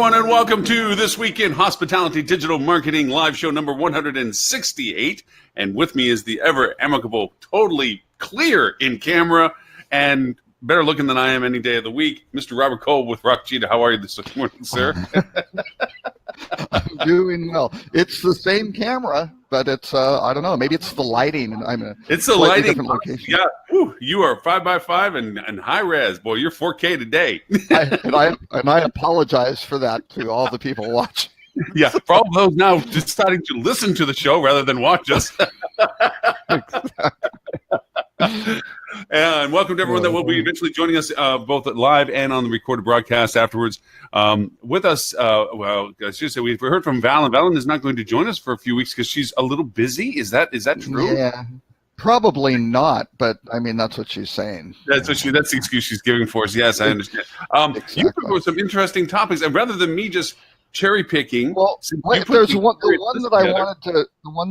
everyone, and welcome to This Week in Hospitality Digital Marketing live show number 168. And with me is the ever amicable, totally clear in camera, and better looking than I am any day of the week, Mr. Robert Cole with Rock Cheetah. How are you this morning, sir? I'm doing well. It's the same camera, but it's I don't know. Maybe it's the lighting, and I'm in it's the lighting. Different location. Yeah, whew, you are 5x5 and high res, boy. You're 4K today. I apologize for that to all the people watching. Yeah, for all those now deciding to listen to the show rather than watch us. And welcome to everyone that will be eventually joining us both live and on the recorded broadcast afterwards. With us, well, I should say we've heard from Valen. Valen is not going to join us for a few weeks because she's a little busy. Is that true? Yeah, probably not. But I mean, that's what she's saying. That's the excuse she's giving for us. Yes, I understand. Exactly. You proposed some interesting topics, and rather than me just cherry picking, well, there's the one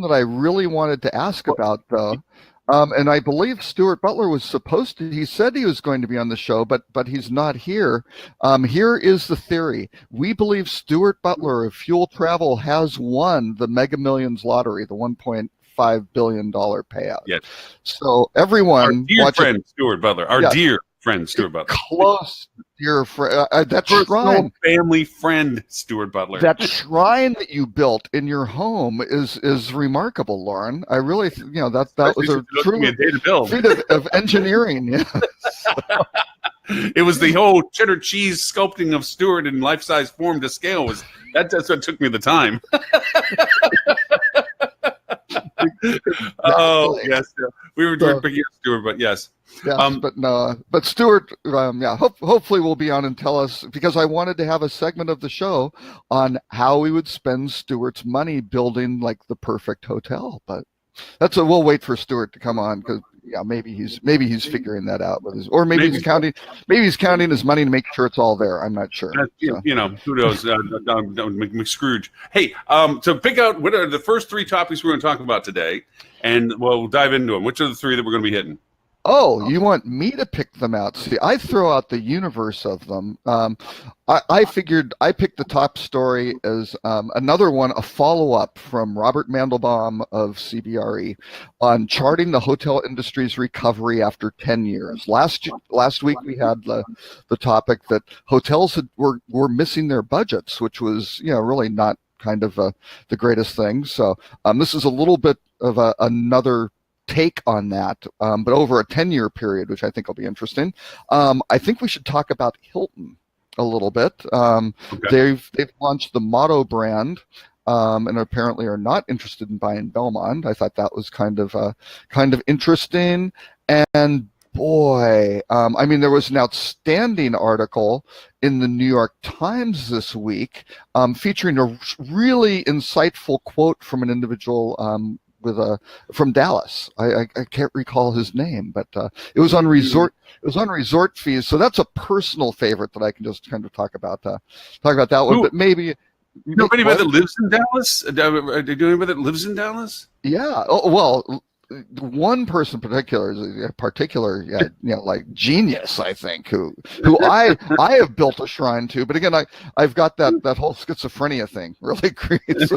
that I really wanted to ask about though. And I believe Stuart Butler was supposed to, he said he was going to be on the show, but he's not here. Here is the theory. We believe Stuart Butler of Fuel Travel has won the Mega Millions lottery, the $1.5 billion payout. Yes. So everyone, our dear friend Stuart Butler, dear friend Stuart Butler, close dear friend, that personal shrine, family friend Stuart Butler. that shrine that you built in your home is remarkable, Lauren. I really, that was a true feat of engineering. Yeah. It was the whole cheddar cheese sculpting of Stuart in life-size form to scale. That's what took me the time. Oh yes, we were doing pretty good, Stuart, but yes. Yes, but Stuart, hopefully will be on and tell us, because I wanted to have a segment of the show on how we would spend Stuart's money building like the perfect hotel. But we'll wait for Stuart to come on, because maybe he's figuring that out with his, or maybe he's counting his money to make sure it's all there. I'm not sure. Who knows? McScrooge. Hey, so pick out what are the first three topics we're going to talk about today, and we'll dive into them. Which are the three that we're going to be hitting? Oh, you want me to pick them out? See, I throw out the universe of them. I figured I picked the top story as another one, a follow-up from Robert Mandelbaum of CBRE on charting the hotel industry's recovery after 10 years. Last week we had the topic that hotels were missing their budgets, which was really not kind of the greatest thing. So this is a little bit of another take on that, but over a 10-year period, which I think will be interesting. I think we should talk about Hilton a little bit. Okay. They've launched the Motto brand, and apparently are not interested in buying Belmont. I thought that was kind of interesting. And boy, there was an outstanding article in the New York Times this week featuring a really insightful quote from an individual from Dallas. I can't recall his name, but it was on resort. It was on resort fees. So that's a personal favorite that I can just kind of talk about that one. But maybe. You know anybody that lives in Dallas? Do you know anybody that lives in Dallas? Yeah. Oh, well, one person in particular is a particular, like genius, I think, who I have built a shrine to. But again, I've got that whole schizophrenia thing really creates.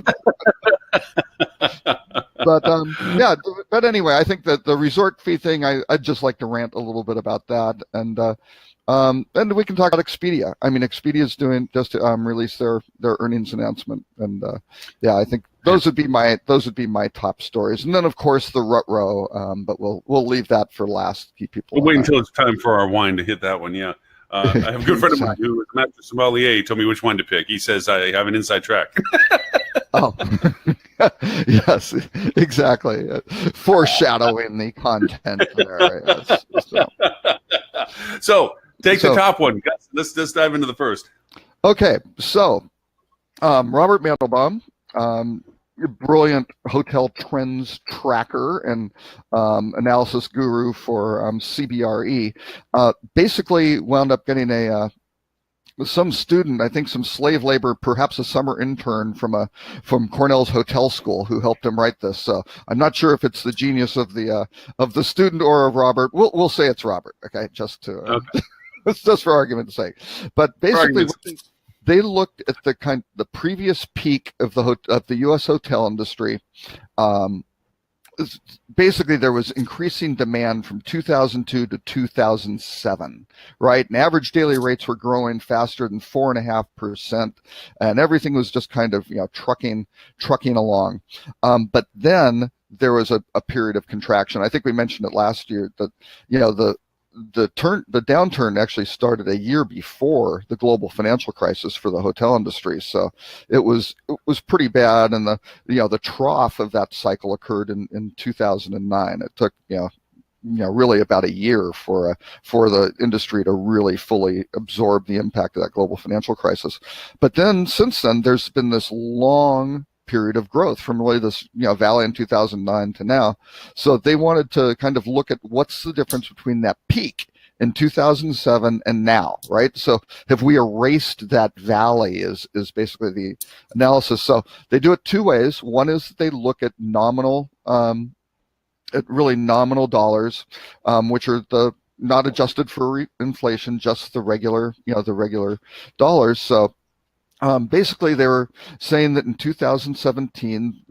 But anyway, I think that the resort fee thing, I'd just like to rant a little bit about that, and we can talk about Expedia. Expedia is doing just release their earnings announcement, and I think those would be my top stories, and then of course the rut row, but we'll leave that for last. Keep people. We'll wait until it's time for our wine to hit that one. Yeah. I have a good friend of mine who is a master sommelier. He told me which wine to pick. He says I have an inside track. Oh, yes, exactly. Foreshadowing the content there. Yes. So take the top one. Let's dive into the first. Okay, so Robert Mandelbaum, brilliant hotel trends tracker and analysis guru for CBRE, basically wound up getting some student, I think some slave labor, perhaps a summer intern from Cornell's hotel school, who helped him write this. So I'm not sure if it's the genius of the student or of Robert. We'll say it's Robert. Okay, just for argument's sake. But basically, they looked at the previous peak of the U.S. hotel industry. Basically, there was increasing demand from 2002 to 2007, right? And average daily rates were growing faster than 4.5%, and everything was just kind of trucking along. But then there was a period of contraction. I think we mentioned it last year that the downturn actually started a year before the global financial crisis for the hotel industry. So it was pretty bad, and the trough of that cycle occurred in 2009. It took really about a year for the industry to really fully absorb the impact of that global financial crisis. But then since then, there's been this long period of growth from really this valley in 2009 to now. So they wanted to kind of look at what's the difference between that peak in 2007 and now, right? So have we erased that valley is basically the analysis. So they do it two ways. One is they look at really nominal dollars, which are not adjusted for inflation, just the regular dollars. So basically, they were saying that in 2017,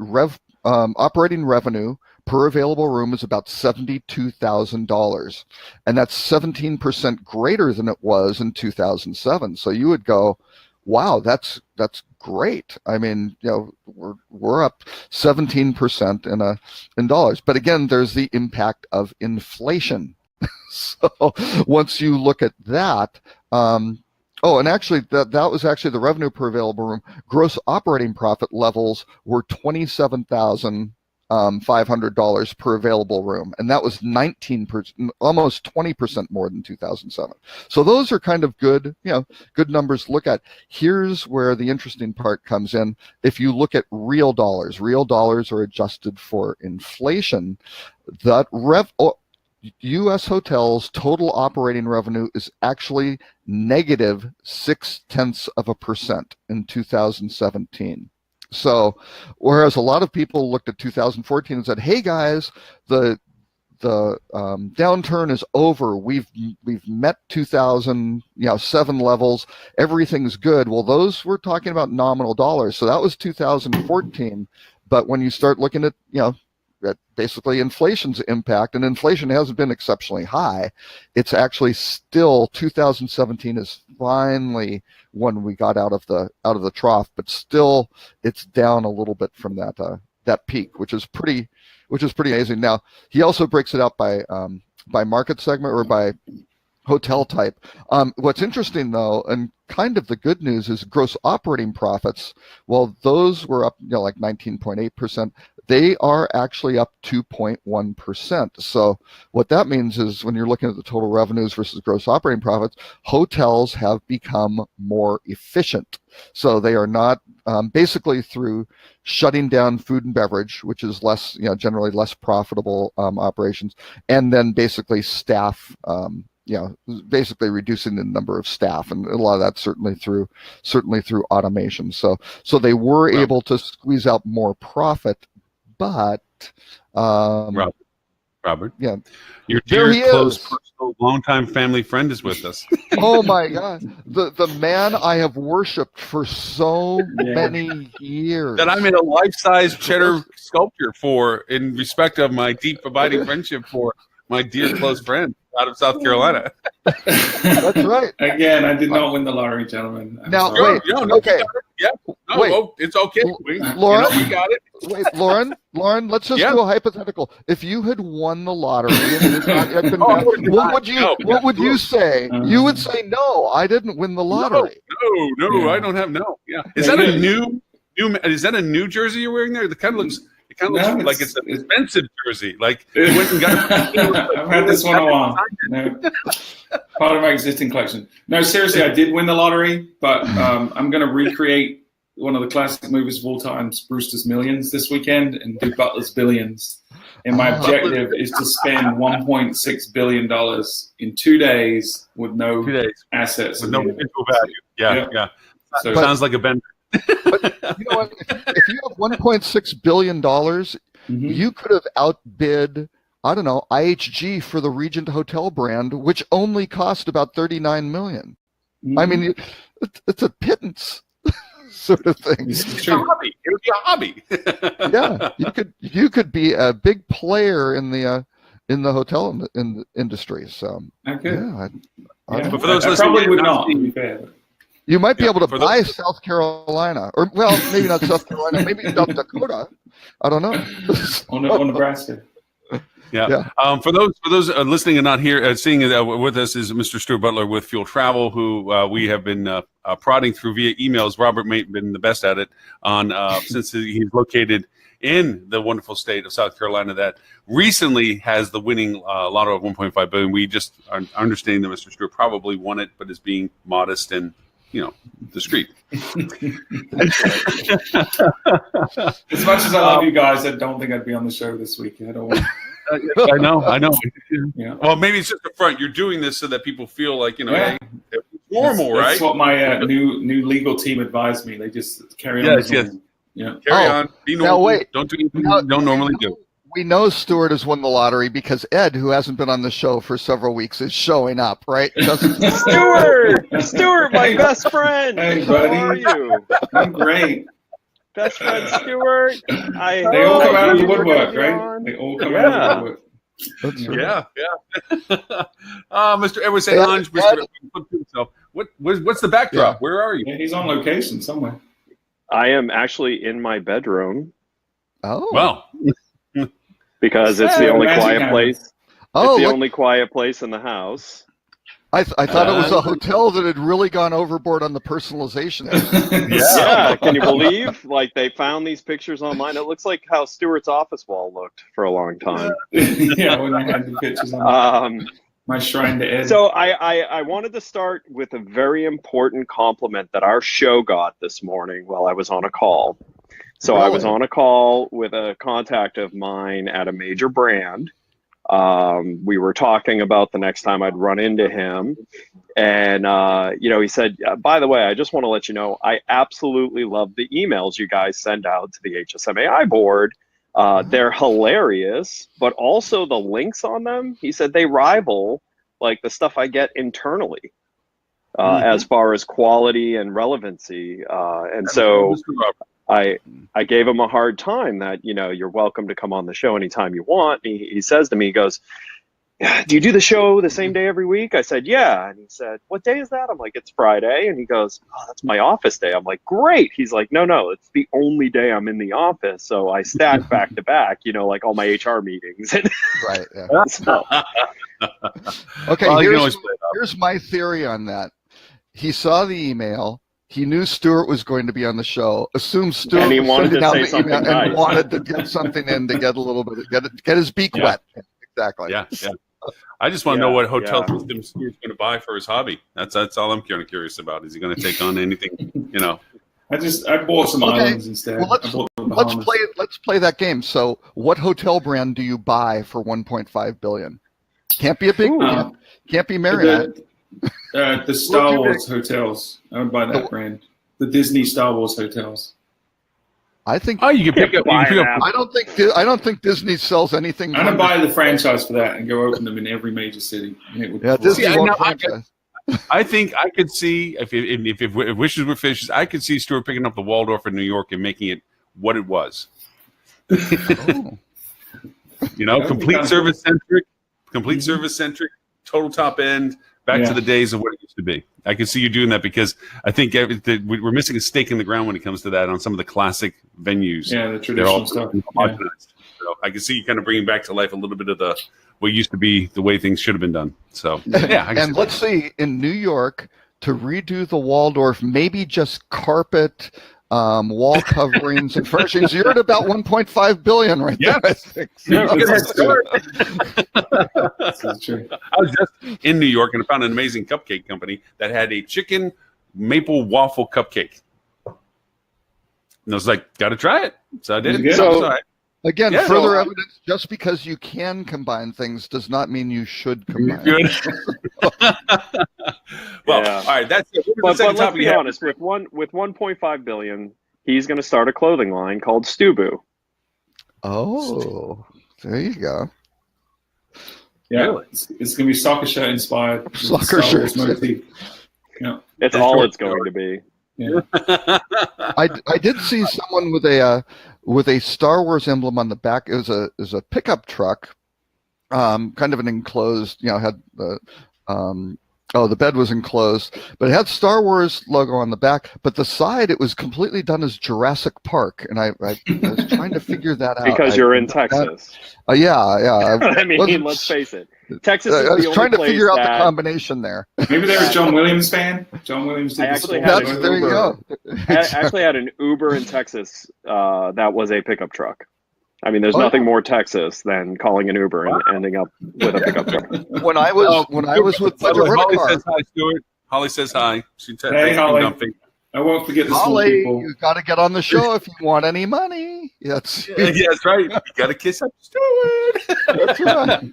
operating revenue per available room is about $72,000, and that's 17% greater than it was in 2007. So you would go, wow, that's great. I mean, we're up 17% in dollars. But again, there's the impact of inflation. So once you look at that. And actually, that was actually the revenue per available room. Gross operating profit levels were $27,500 per available room, and that was 19%, almost 20% more than 2007. So those are kind of good numbers to look at. Here's where the interesting part comes in. If you look at real dollars are adjusted for inflation. That U.S. hotels' total operating revenue is actually negative 0.6% in 2017. So, whereas a lot of people looked at 2014 and said, "Hey guys, the downturn is over. We've met 2007 levels. Everything's good." Well, those were talking about nominal dollars. So that was 2014. But when you start looking at basically inflation's impact, and inflation hasn't been exceptionally high, it's actually still 2017 is finally when we got out of the trough, but still it's down a little bit from that peak, which is pretty amazing. Now he also breaks it out by market segment or by hotel type. What's interesting though, and kind of the good news, is gross operating profits. Well, those were up like 19.8%. They are actually up 2.1%. So what that means is when you're looking at the total revenues versus gross operating profits, hotels have become more efficient. So they are not basically through shutting down food and beverage, which is less, generally less profitable operations, and then basically staff. Basically reducing the number of staff, and a lot of that certainly through automation. So they were able to squeeze out more profit, but Robert, yeah, your dear close personal longtime family friend is with us. Oh my God, the man I have worshipped for so many years, that I made a life-size cheddar sculpture for, in respect of my deep abiding friendship for my dear close friend out of South Carolina. That's right. Again, I did not win the lottery, gentlemen. Now, wait. Okay. Yeah. No, wait. it's okay. Lauren, we got it. Wait, Lauren, let's just do a hypothetical. If you had won the lottery, what would you say? You would say, "No, I didn't win the lottery." No, I don't have no. Yeah. Is that a new? Is that a new jersey you're wearing there? It kind of looks like it's an expensive jersey. Like you went and got. I've had this one a while. No, part of my existing collection. No, seriously, I did win the lottery, but I'm going to recreate one of the classic movies of all time, Brewster's Millions, this weekend, and do Butler's Billions. And my objective is to spend $1.6 billion in 2 days with no assets. With no residual value. Yeah. So sounds like a bender. But you know what? If you have $1.6 billion, you could have outbid, I don't know, IHG for the Regent Hotel brand, which only cost about $39 million. I mean, it's a pittance sort of thing. It's a hobby. It would be a hobby. Yeah, you could be a big player in the hotel industry. So yeah, But for those I listening, probably would not. To be fair. You might be able to buy South Carolina, or well, maybe not South Carolina, maybe South Dakota. I don't know. Or Nebraska. Yeah. For those listening and not here, seeing with us is Mr. Stuart Butler with Fuel Travel, who we have been prodding through via emails. Robert may have been the best at it on since he's located in the wonderful state of South Carolina that recently has the winning lotto of 1.5 billion. We just are understanding that Mr. Stuart probably won it, but is being modest and discreet. As much as I love you guys, I don't think I'd be on the show this week. I don't want. I know. Yeah. Well, maybe it's just the front. You're doing this so that people feel like hey, it's normal, right? That's what my new legal team advised me. They just carry on. Yes. Yeah. Carry on. Be normal. Now wait. Don't do anything you don't normally do. We know Stuart has won the lottery because Ed, who hasn't been on the show for several weeks, is showing up, right? Stuart, my best friend. Hey, buddy. How are you? I'm great. Best friend Stuart. They all come out of the woodwork, right? They all come out of the woodwork. That's right. Yeah. Mr. Edward StOnge, Mr. himself. What's the backdrop? Yeah. Where are you? Yeah, he's on location somewhere. I am actually in my bedroom Oh. Well, because it's the only Magic quiet happens. place. Oh, It's the look, only quiet place in the house. I thought it was a hotel that had really gone overboard on the personalization. Yeah, can you believe? Like they found these pictures online. It looks like how Stuart's office wall looked for a long time. Yeah, when I had the pictures on my shrine to Ed. So I wanted to start with a very important compliment that our show got this morning while I was on a call. So I was on a call with a contact of mine at a major brand. We were talking about the next time I'd run into him. And, he said, by the way, I just want to let you know, I absolutely love the emails you guys send out to the HSMAI board. They're hilarious, but also the links on them, he said, they rival like the stuff I get internally as far as quality and relevancy. And so I gave him a hard time that, you're welcome to come on the show anytime you want. He says to me, he goes, do you do the show the same day every week? I said, yeah. And he said, what day is that? I'm like, it's Friday. And he goes, oh, that's my office day. I'm like, great. He's like, no, it's the only day I'm in the office. So I stack back to back, like all my HR meetings. Right. Yeah. So, Okay, well, here's my theory on that. He saw the email. He knew Stuart was going to be on the show. Assumed Stuart And he was wanted sending to out say the something email and nice. wanted to get something in to get a little bit, get his beak wet. Exactly. Yeah. I just want to know what hotel yeah. system Stuart's going to buy for his hobby. That's all I'm kind of curious about. Is he going to take on anything? I bought some islands instead. Well, let's play that game. So, what hotel brand do you buy for 1.5 billion? Can't be a big brand. Can't be Marriott. The Star Wars hotels. I would buy that brand. The Disney Star Wars hotels. I think. Oh, you can pick up. I don't think Disney sells anything. I'm gonna buy the franchise for that and go open them in every major city. And it would Disney won't franchise. I think I could see if wishes were fishes, I could see Stuart picking up the Waldorf in New York and making it what it was. Oh. Complete service centric, total top end, back to the days of what it used to be. I can see you doing that because I think we're missing a stake in the ground when it comes to that on some of the classic venues. Yeah, the traditional stuff. Yeah. So I can see you kind of bringing back to life a little bit of what used to be the way things should have been done. So and let's see in New York to redo the Waldorf, maybe just carpet, wall coverings and furnishings. You're at about 1.5 billion right there. I think. That's true. I was just in New York and I found an amazing cupcake company that had a chicken maple waffle cupcake. And I was like, got to try it. So I did. So, again, further evidence, just because you can combine things does not mean you should combine. Good. Well, all right. That's it. But let's be honest. With 1.5 billion, he's going to start a clothing line called Stubu. Oh, there you go. Yeah, it's going to be soccer shirt inspired. Soccer shirt. Yeah. It's all it's going to be. Yeah. I did see someone with a Star Wars emblem on the back. It was a pickup truck, kind of an enclosed. Had the the bed was enclosed, but it had Star Wars logo on the back. But the side, it was completely done as Jurassic Park, and I was trying to figure that out. Because you're in Texas. Yeah. I mean, let's face it. Texas is I was the trying only to figure place out that the combination there. Maybe they're a John Williams fan. John Williams did I actually the had sport. There you go. I actually had an Uber in Texas that was a pickup truck. I mean, there's nothing more Texas than calling an Uber and ending up with a pickup truck. When I was with Budget Holly Rent-A-Car, says hi, Stuart. Holly says hi. She Hey, Holly. I won't forget the small Holly, people. you got to get on the show if you want any money. Yes, Yeah, that's right. You got to kiss up Stuart. that's right.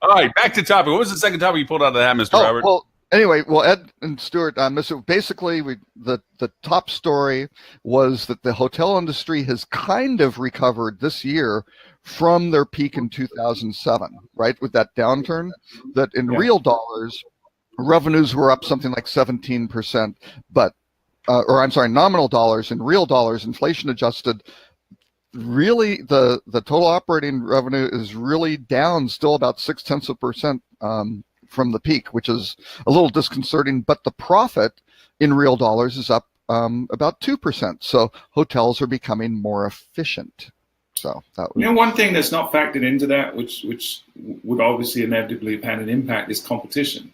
All right, back to topic. What was the second topic you pulled out of the hat, Mr. Robert? Well, anyway, Ed and Stuart, basically, the top story was that the hotel industry has kind of recovered this year from their peak in 2007, right? With that downturn, that in real dollars, revenues were up something like 17%, but, nominal dollars. In real dollars, inflation adjusted, really the total operating revenue is really down still about 0.6% from the peak, which is a little disconcerting, but the profit in real dollars is up about 2%. So hotels are becoming more efficient. So that was, one thing that's not factored into that, which would obviously inevitably have had an impact, is competition.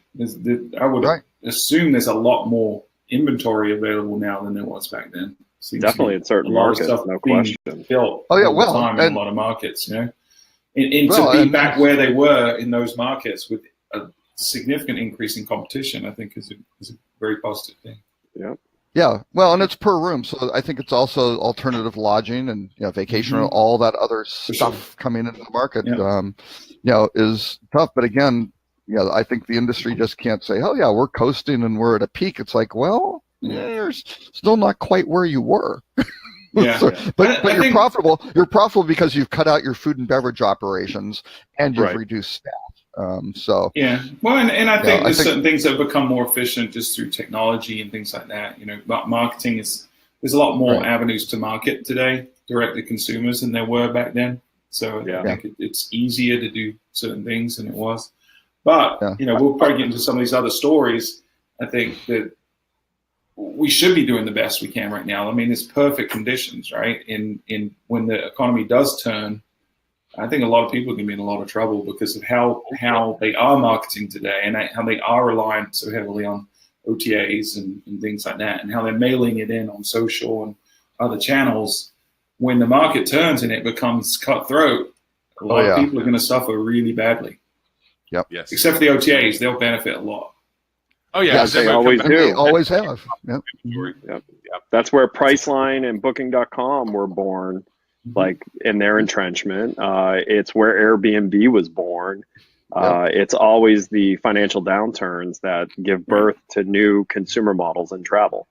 I would assume there's a lot more inventory available now than there was back then. Definitely in certain markets, no question. Built in a lot of markets, to be back where they were in those markets with a significant increase in competition, I think is a very positive thing. Yeah. Yeah, well, and it's per room, so I think it's also alternative lodging and vacation and all that other stuff coming into the market. Is tough. But again, I think the industry just can't say, "Oh yeah, we're coasting and we're at a peak." It's like, well, you're still not quite where you were. But you're profitable. You're profitable because you've cut out your food and beverage operations and you've reduced staff. Well, and I think there's certain things that have become more efficient just through technology and things like that. Marketing there's a lot more avenues to market today, direct to consumers, than there were back then. So I think it's easier to do certain things than it was. But we'll probably get into some of these other stories. I think that we should be doing the best we can right now. I mean, it's perfect conditions, right? In when the economy does turn, I think a lot of people are going to be in a lot of trouble because of how they are marketing today and how they are reliant so heavily on OTAs and things like that, and how they're mailing it in on social and other channels. When the market turns and it becomes cutthroat, a lot of people are going to suffer really badly. Yep. Yes. Except for the OTAs, they'll benefit a lot. Oh yeah, yes, they always do. They always have. Yep. Yep. That's where Priceline and Booking.com were born. Like in their entrenchment. It's where Airbnb was born. It's always the financial downturns that give birth to new consumer models in travel.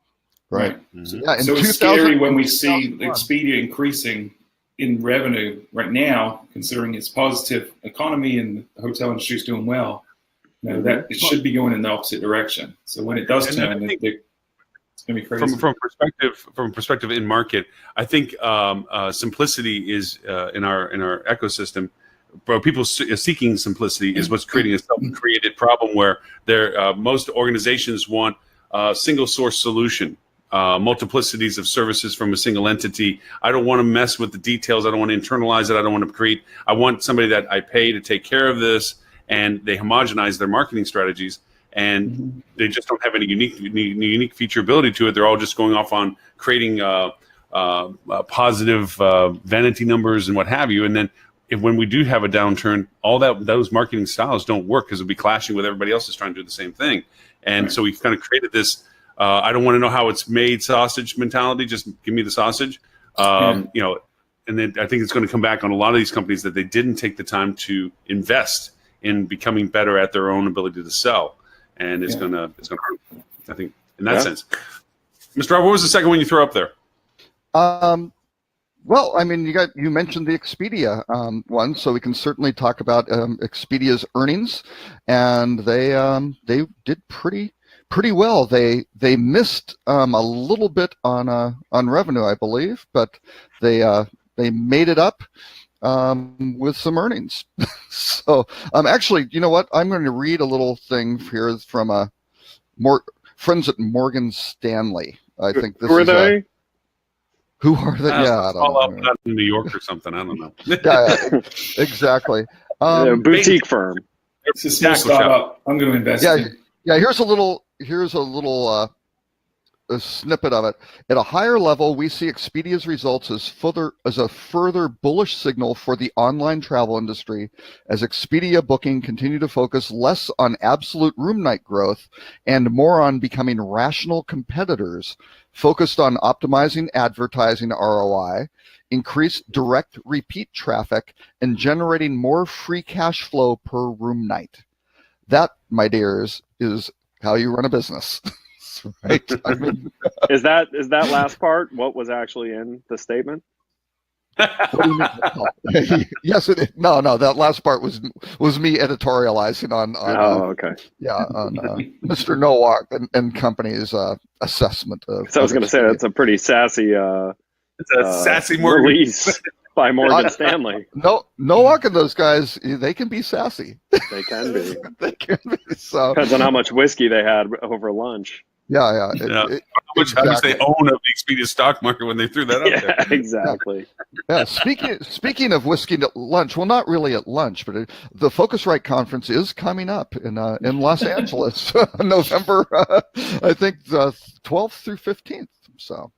Right. Mm-hmm. So it's scary when we see Expedia increasing in revenue right now, considering its positive economy and the hotel industry is doing well. That it should be going in the opposite direction. So when it does turn, it's going to be crazy. From perspective in market, I think simplicity is in our ecosystem. Bro, people seeking simplicity is what's creating a self-created problem where most organizations want a single source solution, multiplicities of services from a single entity. I don't want to mess with the details. I don't want to internalize it. I don't want to create. I want somebody that I pay to take care of this, and they homogenize their marketing strategies. And they just don't have any unique featureability to it. They're all just going off on creating positive vanity numbers and what have you. And then when we do have a downturn, those marketing styles don't work because it'll be clashing with everybody else that's trying to do the same thing. And so we've kind of created this I don't want to know how it's made sausage mentality. Just give me the sausage. And then I think it's going to come back on a lot of these companies that they didn't take the time to invest in becoming better at their own ability to sell. And it's going to hurt, I think, in that sense. Mr. Rob, what was the second one you threw up there? Well, I mean, you mentioned the Expedia one, so we can certainly talk about Expedia's earnings, and they did pretty pretty well. They missed a little bit on revenue, I believe, but they made it up with some earnings. So actually, you know what? I'm going to read a little thing here from friends at Morgan Stanley. I think this Who are is they? who are they? Yeah, I all don't up know. in New York or something. I don't know. Yeah, exactly. Boutique firm. It's a small Tackle shop. startup. I'm going to invest in. Yeah. Here's a little a snippet of it. At a higher level, we see Expedia's results as a further bullish signal for the online travel industry, as Expedia Booking continue to focus less on absolute room night growth and more on becoming rational competitors, focused on optimizing advertising ROI, increased direct repeat traffic, and generating more free cash flow per room night. That, my dears, is how you run a business. Right. I mean, Is that last part what was actually in the statement? what do you mean? Yes, it is. No, that last part was me editorializing on Okay. on Mr. Nowak and company's assessment of. So I was going to say that's a pretty sassy It's a sassy Morgan. release by Morgan Stanley. No, Nowak and those guys, they can be sassy. They can be. They can be. So Depends on how much whiskey they had over lunch. yeah. How much they own of the Expedia stock market when they threw that out there. Yeah, exactly. Yeah, speaking of whiskey at lunch, well, not really at lunch, but the Focusrite conference is coming up in Los Angeles, November, I think the 12th through 15th. So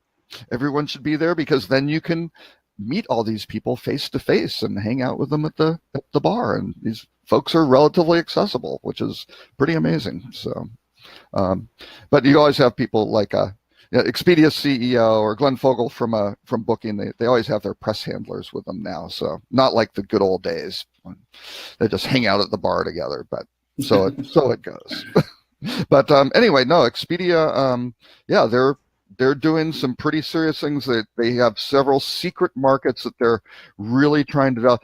everyone should be there, because then you can meet all these people face to face and hang out with them at the bar, and these folks are relatively accessible, which is pretty amazing. So, but you always have people like Expedia CEO or Glenn Fogel from Booking. They always have their press handlers with them now, so not like the good old days when they just hang out at the bar together. But so it goes. But anyway, no, Expedia. They're doing some pretty serious things. They have several secret markets that they're really trying to develop.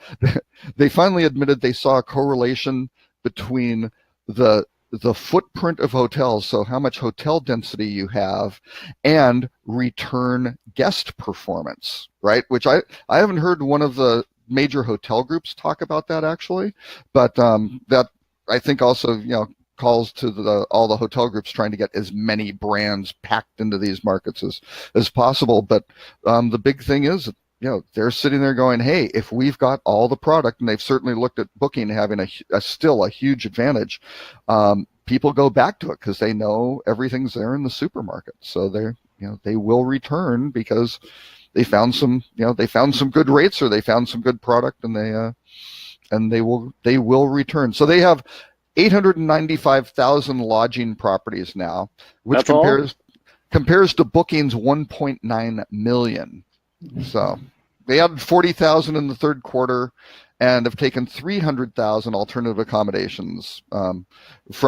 They finally admitted they saw a correlation between the footprint of hotels, so how much hotel density you have, and return guest performance, right? Which I haven't heard one of the major hotel groups talk about that actually, but that I think also, calls to all the hotel groups trying to get as many brands packed into these markets as possible. But the big thing is, they're sitting there going, hey, if we've got all the product, and they've certainly looked at Booking having still a huge advantage, people go back to it because they know everything's there in the supermarket. So they will return because they found some good rates, or they found some good product, and they will return. So they have 895,000 lodging properties now, which compares to Booking's 1.9 million. So they added 40,000 in the third quarter and have taken 300,000 alternative accommodations from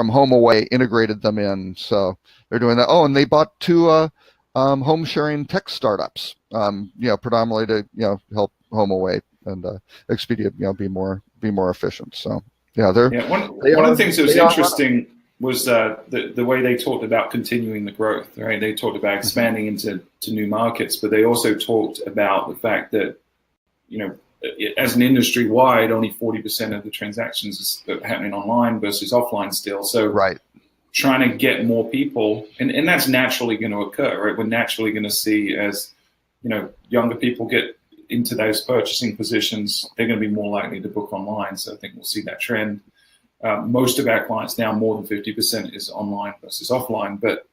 HomeAway, integrated them in. So they're doing that. Oh, and they bought two home sharing tech startups, predominantly to help HomeAway and Expedia be more efficient. So. Yeah, one of the things that was interesting was the way they talked about continuing the growth, right? They talked about expanding into new markets, but they also talked about the fact that, as an industry wide, only 40% of the transactions are happening online versus offline still. So right. Trying to get more people, and that's naturally going to occur, right? We're naturally going to see, as, younger people get into those purchasing positions, they're going to be more likely to book online. So I think we'll see that trend. Most of our clients now, more than 50% is online versus offline. But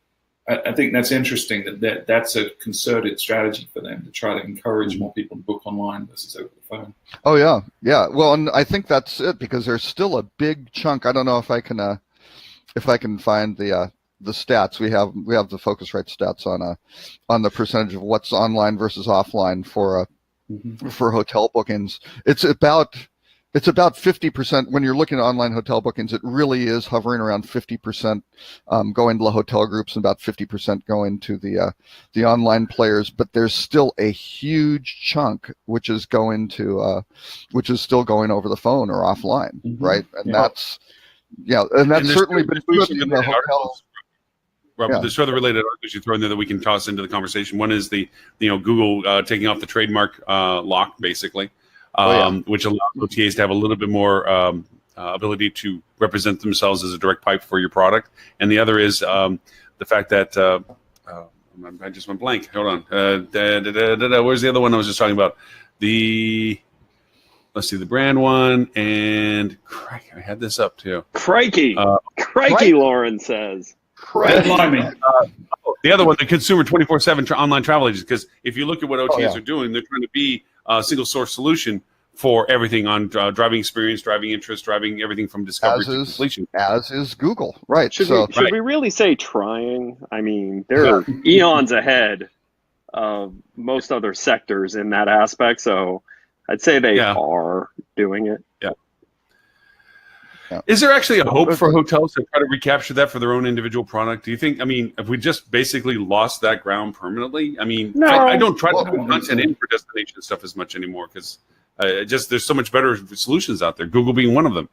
I think that's interesting that's a concerted strategy for them to try to encourage more people to book online versus over the phone. Oh yeah. Well, and I think that's it, because there's still a big chunk. I don't know if I can find the stats. We have the Focusrite stats on the percentage of what's online versus offline for hotel bookings. It's about 50%. When you're looking at online hotel bookings, it really is hovering around 50% going to the hotel groups and about 50% going to the online players. But there's still a huge chunk which is still going over the phone or offline, right? And that's certainly been good in the hotels. Rob, Yeah. there's other related articles you throw in there that we can toss into the conversation. One is the Google taking off the trademark lock, basically, which allows OTAs to have a little bit more ability to represent themselves as a direct pipe for your product. And the other is the fact that I just went blank. Hold on. Where's the other one I was just talking about? Let's see, the brand one, and I had this up too. Crikey, Lauren says. The other one, the consumer 24/7 online travel agents, because if you look at what OTAs are doing, they're trying to be a single source solution for everything on driving experience, driving interest, driving everything from discovery to completion. As is Google, right? Should we really say trying? I mean, they're eons ahead of most other sectors in that aspect, so I'd say they are doing it. Yeah. Is there actually a hope for hotels to try to recapture that for their own individual product? Do you think, have we just basically lost that ground permanently? No. I don't try to put content in for destination stuff as much anymore because there's so much better solutions out there, Google being one of them.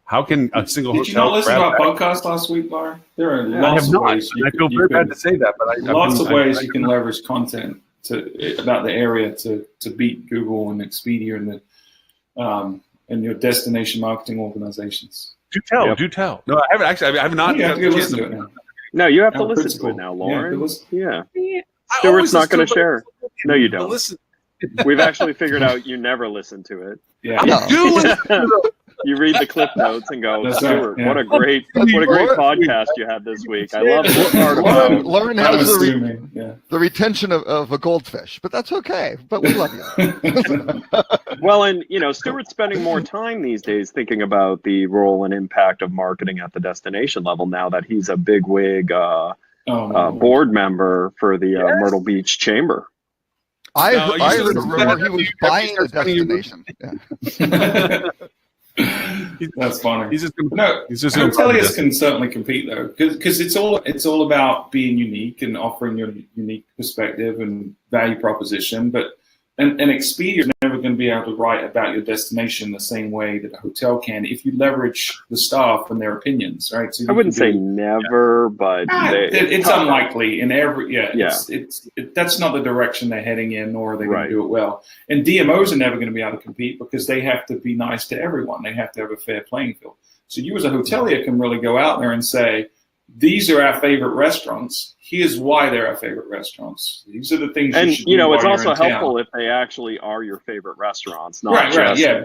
How can a single hotel... Did you not listen to our podcast last week, Laura? There are lots of ways. I feel very bad to say that, but lots of ways you can leverage content about the area to beat Google and Expedia and your destination marketing organizations. Do tell. No, I haven't actually. I have not. You have to listen to it now. No, you have to listen to it now, Lauren. Yeah. Stuart's not going to share. No, you don't. Listen. We've actually figured out you never listen to it. Yeah. I do listen to it. You read the clip notes and go, Stuart, right, what a great podcast you had this week. I love this part about Lauren has the retention of a goldfish, but that's okay. But we love you. Well, and Stuart's spending more time these days thinking about the role and impact of marketing at the destination level now that he's a bigwig board member for the Myrtle Beach Chamber. I heard a rumor he was buying a destination. Yeah. That's funny. Hoteliers can certainly compete though, because it's all about being unique and offering your unique perspective and value proposition. But and Expedia is never going to be able to write about your destination the same way that a hotel can if you leverage the staff and their opinions, right? So I wouldn't say never, but it's unlikely in every that's not the direction they're heading in, nor are they going to do it well. And DMOs are never going to be able to compete because they have to be nice to everyone. They have to have a fair playing field. So you as a hotelier can really go out there and say, these are our favorite restaurants. Here's why they're our favorite restaurants. These are the things you should do. It's also helpful if they actually are your favorite restaurants, not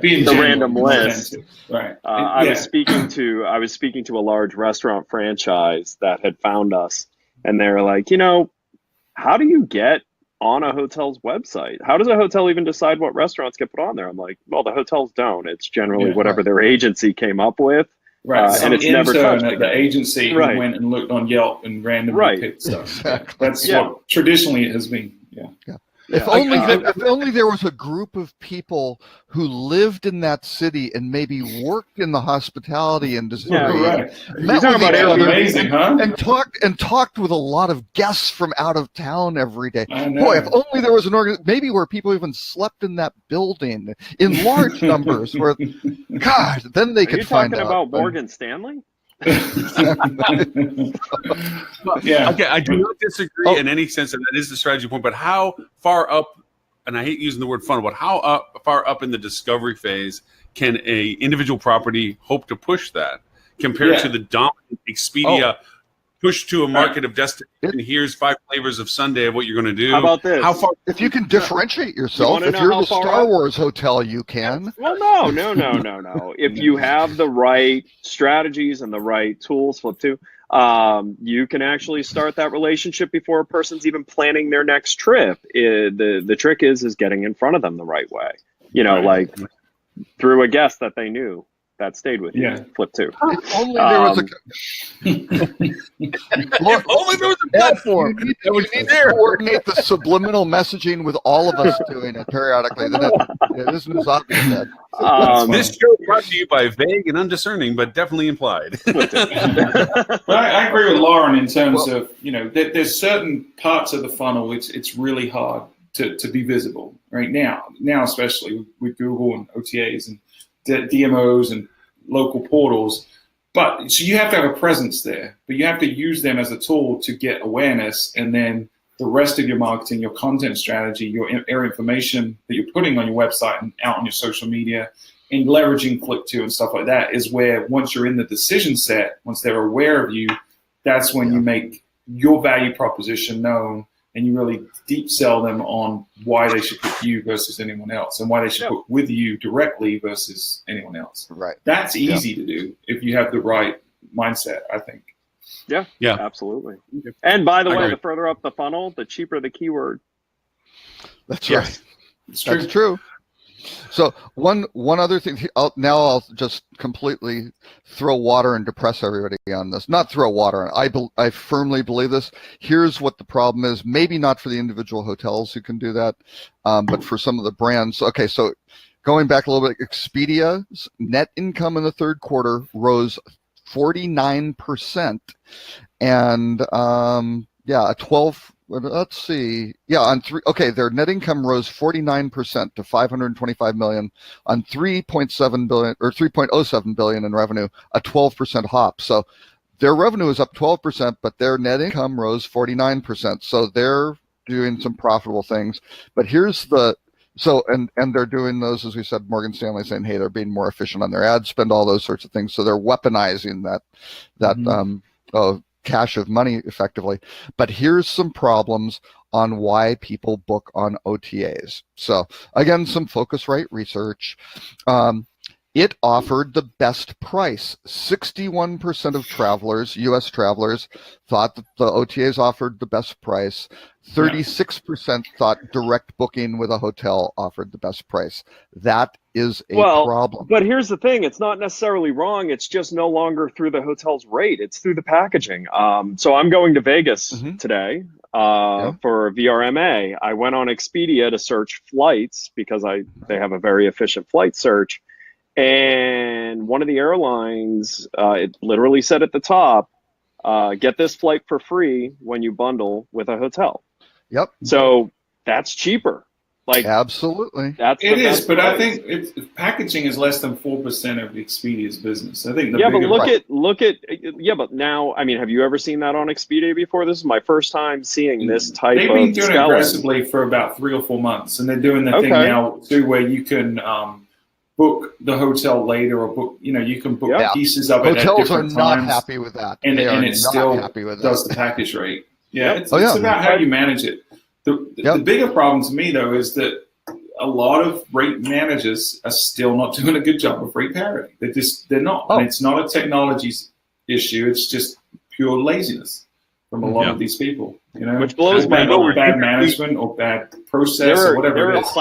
being the random list. Right. I was speaking to a large restaurant franchise that had found us, and they're like, how do you get on a hotel's website? How does a hotel even decide what restaurants get put on there? I'm like, well, the hotels don't. It's generally whatever their agency came up with. Right, and it's never touched at the agency who went and looked on Yelp and randomly picked stuff. Exactly. That's what traditionally it has been. Yeah. If only there was a group of people who lived in that city and maybe worked in the hospitality industry. Yeah, met with each other amazing, huh? and talked with a lot of guests from out of town every day. Boy, if only there was an maybe where people even slept in that building in large numbers. Where, God, then they could find out. Are you talking about Morgan Stanley? Okay, I do not disagree in any sense that is the strategy point, but how far up, and I hate using the word funnel, but how far up in the discovery phase can a individual property hope to push that compared to the dominant Expedia push to a market of destination? Here's 5 flavors of Sunday of what you're going to do. How about this? How far? If you can differentiate yourself, if you're the Star Wars hotel, you can. Well, no. If you have the right strategies and the right tools, you can actually start that relationship before a person's even planning their next trip. The trick is getting in front of them the right way. Like through a guest that they knew. That stayed with you. Flip 2. If only there was a platform. You need to coordinate the subliminal messaging with all of us doing it periodically. Then it isn't as obvious. This show brought to you by vague and undiscerning, but definitely implied. I agree with Lauren in terms of there's certain parts of the funnel it's really hard to be visible right now especially with Google and OTAs and DMOs and local portals, But so you have to have a presence there, but you have to use them as a tool to get awareness, and then the rest of your marketing, your content strategy, your information that you're putting on your website and out on your social media, and leveraging click-to and stuff like that is where, once you're in the decision set, once they're aware of you, that's when you make your value proposition known, and you really deep sell them on why they should pick you versus anyone else, and why they should book with you directly versus anyone else. Right. That's easy to do if you have the right mindset, I think. Yeah, Yeah, absolutely. And by the way, agree. the further up the funnel, the cheaper the keyword. That's Yeah. right. It's true. That's true. So one other thing. I'll just completely throw water and depress everybody on this. Not throw water on. I firmly believe this. Here's what the problem is. Maybe not for the individual hotels who can do that, but for some of the brands. Okay, so going back a little bit, Expedia's net income in the third quarter rose 49%, and a 12. Let's see. Yeah, on three. Okay, their net income rose 49% to $525 million on 3.7 billion or 3.07 billion in revenue, a 12% hop. So their revenue is up 12%, but their net income rose 49%. So they're doing some profitable things. But here's the and they're doing those, as we said, Morgan Stanley saying, hey, they're being more efficient on their ad spend, all those sorts of things. So they're weaponizing that cache of money effectively. But here's some problems on why people book on OTAs. So again, some Focusrite research. It offered the best price. 61% of travelers, U.S. travelers, thought that the OTAs offered the best price. 36% thought direct booking with a hotel offered the best price. That is a problem. But here's the thing. It's not necessarily wrong. It's just no longer through the hotel's rate. It's through the packaging. So I'm going to Vegas today for VRMA. I went on Expedia to search flights because they have a very efficient flight search. And one of the airlines, it literally said at the top, get this flight for free when you bundle with a hotel. Yep. So that's cheaper. Like absolutely. It is, but I think packaging is less than 4% of Expedia's business. I think but now, I mean, have you ever seen that on Expedia before? This is my first time seeing this type of They've been doing it aggressively for about 3 or 4 months, and they're doing the thing now too where you can book the hotel later, or book, you can book pieces of it. Hotels at different are not times, happy with that. and it still happy with does that. the package rate. Yeah, it's about how you manage it. The bigger problem to me, though, is that a lot of rate managers are still not doing a good job of rate parity. They're not. And it's not a technology issue. It's just pure laziness from a lot of these people. Which blows my mind. Bad management or bad process or whatever it is.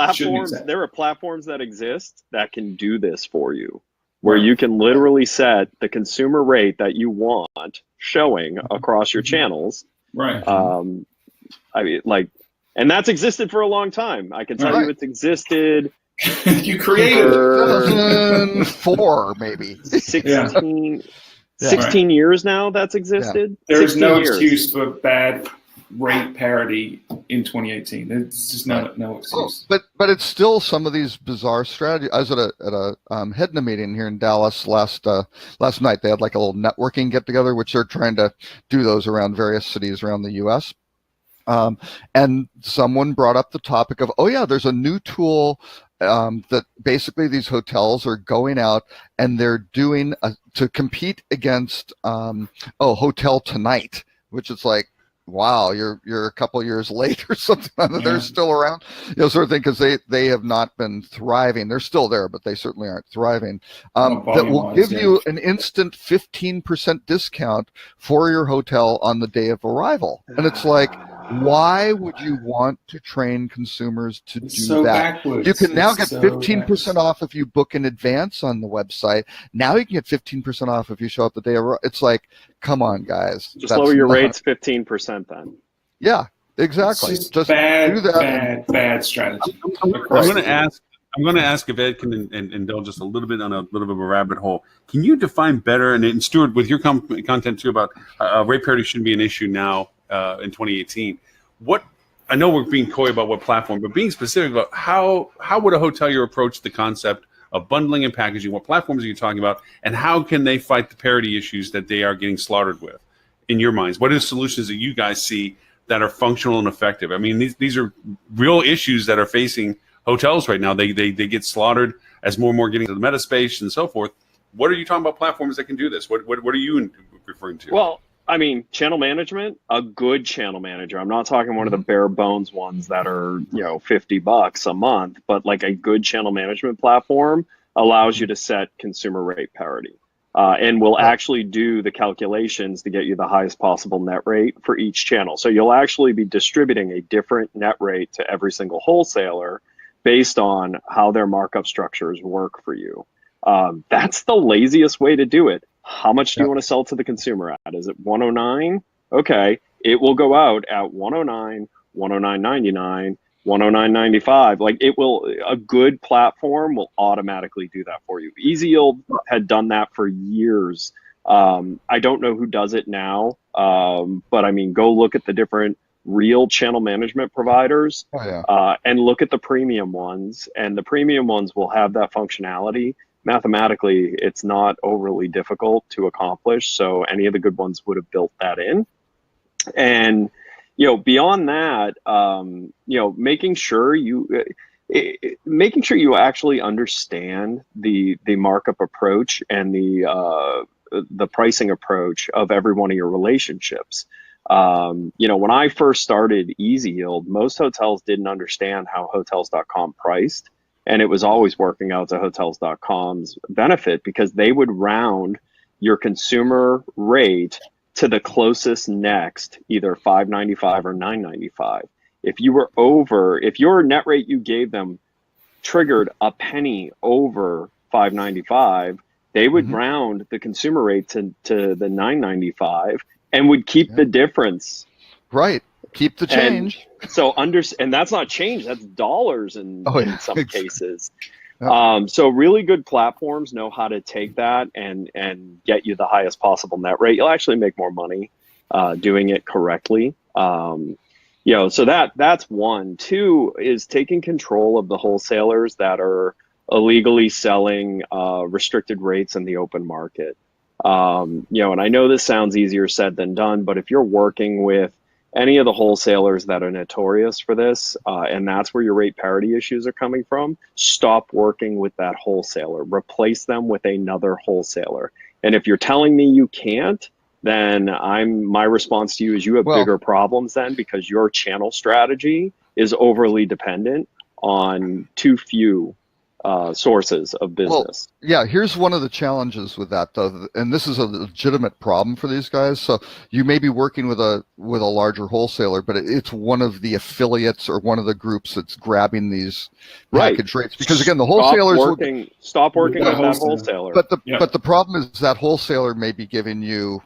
There are platforms that exist that can do this for you, where you can literally set the consumer rate that you want showing across your channels. Right. I mean, and that's existed for a long time. I can tell you it's existed. You created it. 2004, maybe. 16 years now that's existed. There is no excuse for bad rate parity in 2018. It's just no excuse. But it's still some of these bizarre strategies. I was at a HEDNA meeting here in Dallas last night. They had like a little networking get together, which they're trying to do those around various cities around the U.S. And someone brought up the topic of, there's a new tool that basically these hotels are going out and they're doing to compete against Hotel Tonight, which is like, wow, you're a couple years late or something. They're still around, sort of thing, because they have not been thriving. They're still there, but they certainly aren't thriving. That will give you an instant 15% discount for your hotel on the day of arrival, and it's like, why would you want to train consumers to do that? Backwards. You can now get 15% off if you book in advance on the website. Now you can get 15% off if you show up the day of. It's like, come on, guys. Just lower your rates 15% then. Yeah, exactly. Just bad, do that. Bad strategy. I'm going to ask if Ed can indulge just a little bit on a little bit of a rabbit hole. Can you define better, and Stuart, with your content too, about rate parity shouldn't be an issue now in 2018. I know we're being coy about what platform, but being specific about how would a hotelier approach the concept of bundling and packaging? What platforms are you talking about? And how can they fight the parity issues that they are getting slaughtered with? In your minds, what are the solutions that you guys see that are functional and effective? I mean, these are real issues that are facing hotels right now. They get slaughtered as more and more getting to the meta space and so forth. What are you talking about platforms that can do this? What are you referring to? Well, I mean, channel management, a good channel manager. I'm not talking one of the bare bones ones that are, $50 a month, but like a good channel management platform allows you to set consumer rate parity. And will actually do the calculations to get you the highest possible net rate for each channel. So you'll actually be distributing a different net rate to every single wholesaler based on how their markup structures work for you. That's the laziest way to do it. How much do you want to sell to the consumer at? Is it 109? Okay, it will go out at 109, 109.99, 109.95. Like a good platform will automatically do that for you. Easy Yield had done that for years. I don't know who does it now, but I mean, go look at the different real channel management providers and look at the premium ones. And the premium ones will have that functionality. Mathematically, it's not overly difficult to accomplish. So any of the good ones would have built that in. And beyond that, making sure you actually understand the markup approach and the pricing approach of every one of your relationships. When I first started Easy Yield, most hotels didn't understand how Hotels.com priced, and it was always working out to Hotels.com's benefit because they would round your consumer rate to the closest next, either $5.95 or $9.95. If your net rate you gave them triggered a penny over $5.95, they would round the consumer rate to the $9.95 and would keep the difference. Right. Keep the change. And that's not change, that's dollars in some cases. So really good platforms know how to take that and get you the highest possible net rate. You'll actually make more money doing it correctly. So that's one. Two is taking control of the wholesalers that are illegally selling restricted rates in the open market. And I know this sounds easier said than done, but if you're working with any of the wholesalers that are notorious for this, and that's where your rate parity issues are coming from, stop working with that wholesaler. Replace them with another wholesaler. And if you're telling me you can't, then my response to you is you have bigger problems then, because your channel strategy is overly dependent on too few sources of business. Here's one of the challenges with that, though, and this is a legitimate problem for these guys. So you may be working with a larger wholesaler, but it's one of the affiliates or one of the groups that's grabbing these package rates. Because again, the wholesalers stop working with that wholesaler. But the problem is that wholesaler may be giving you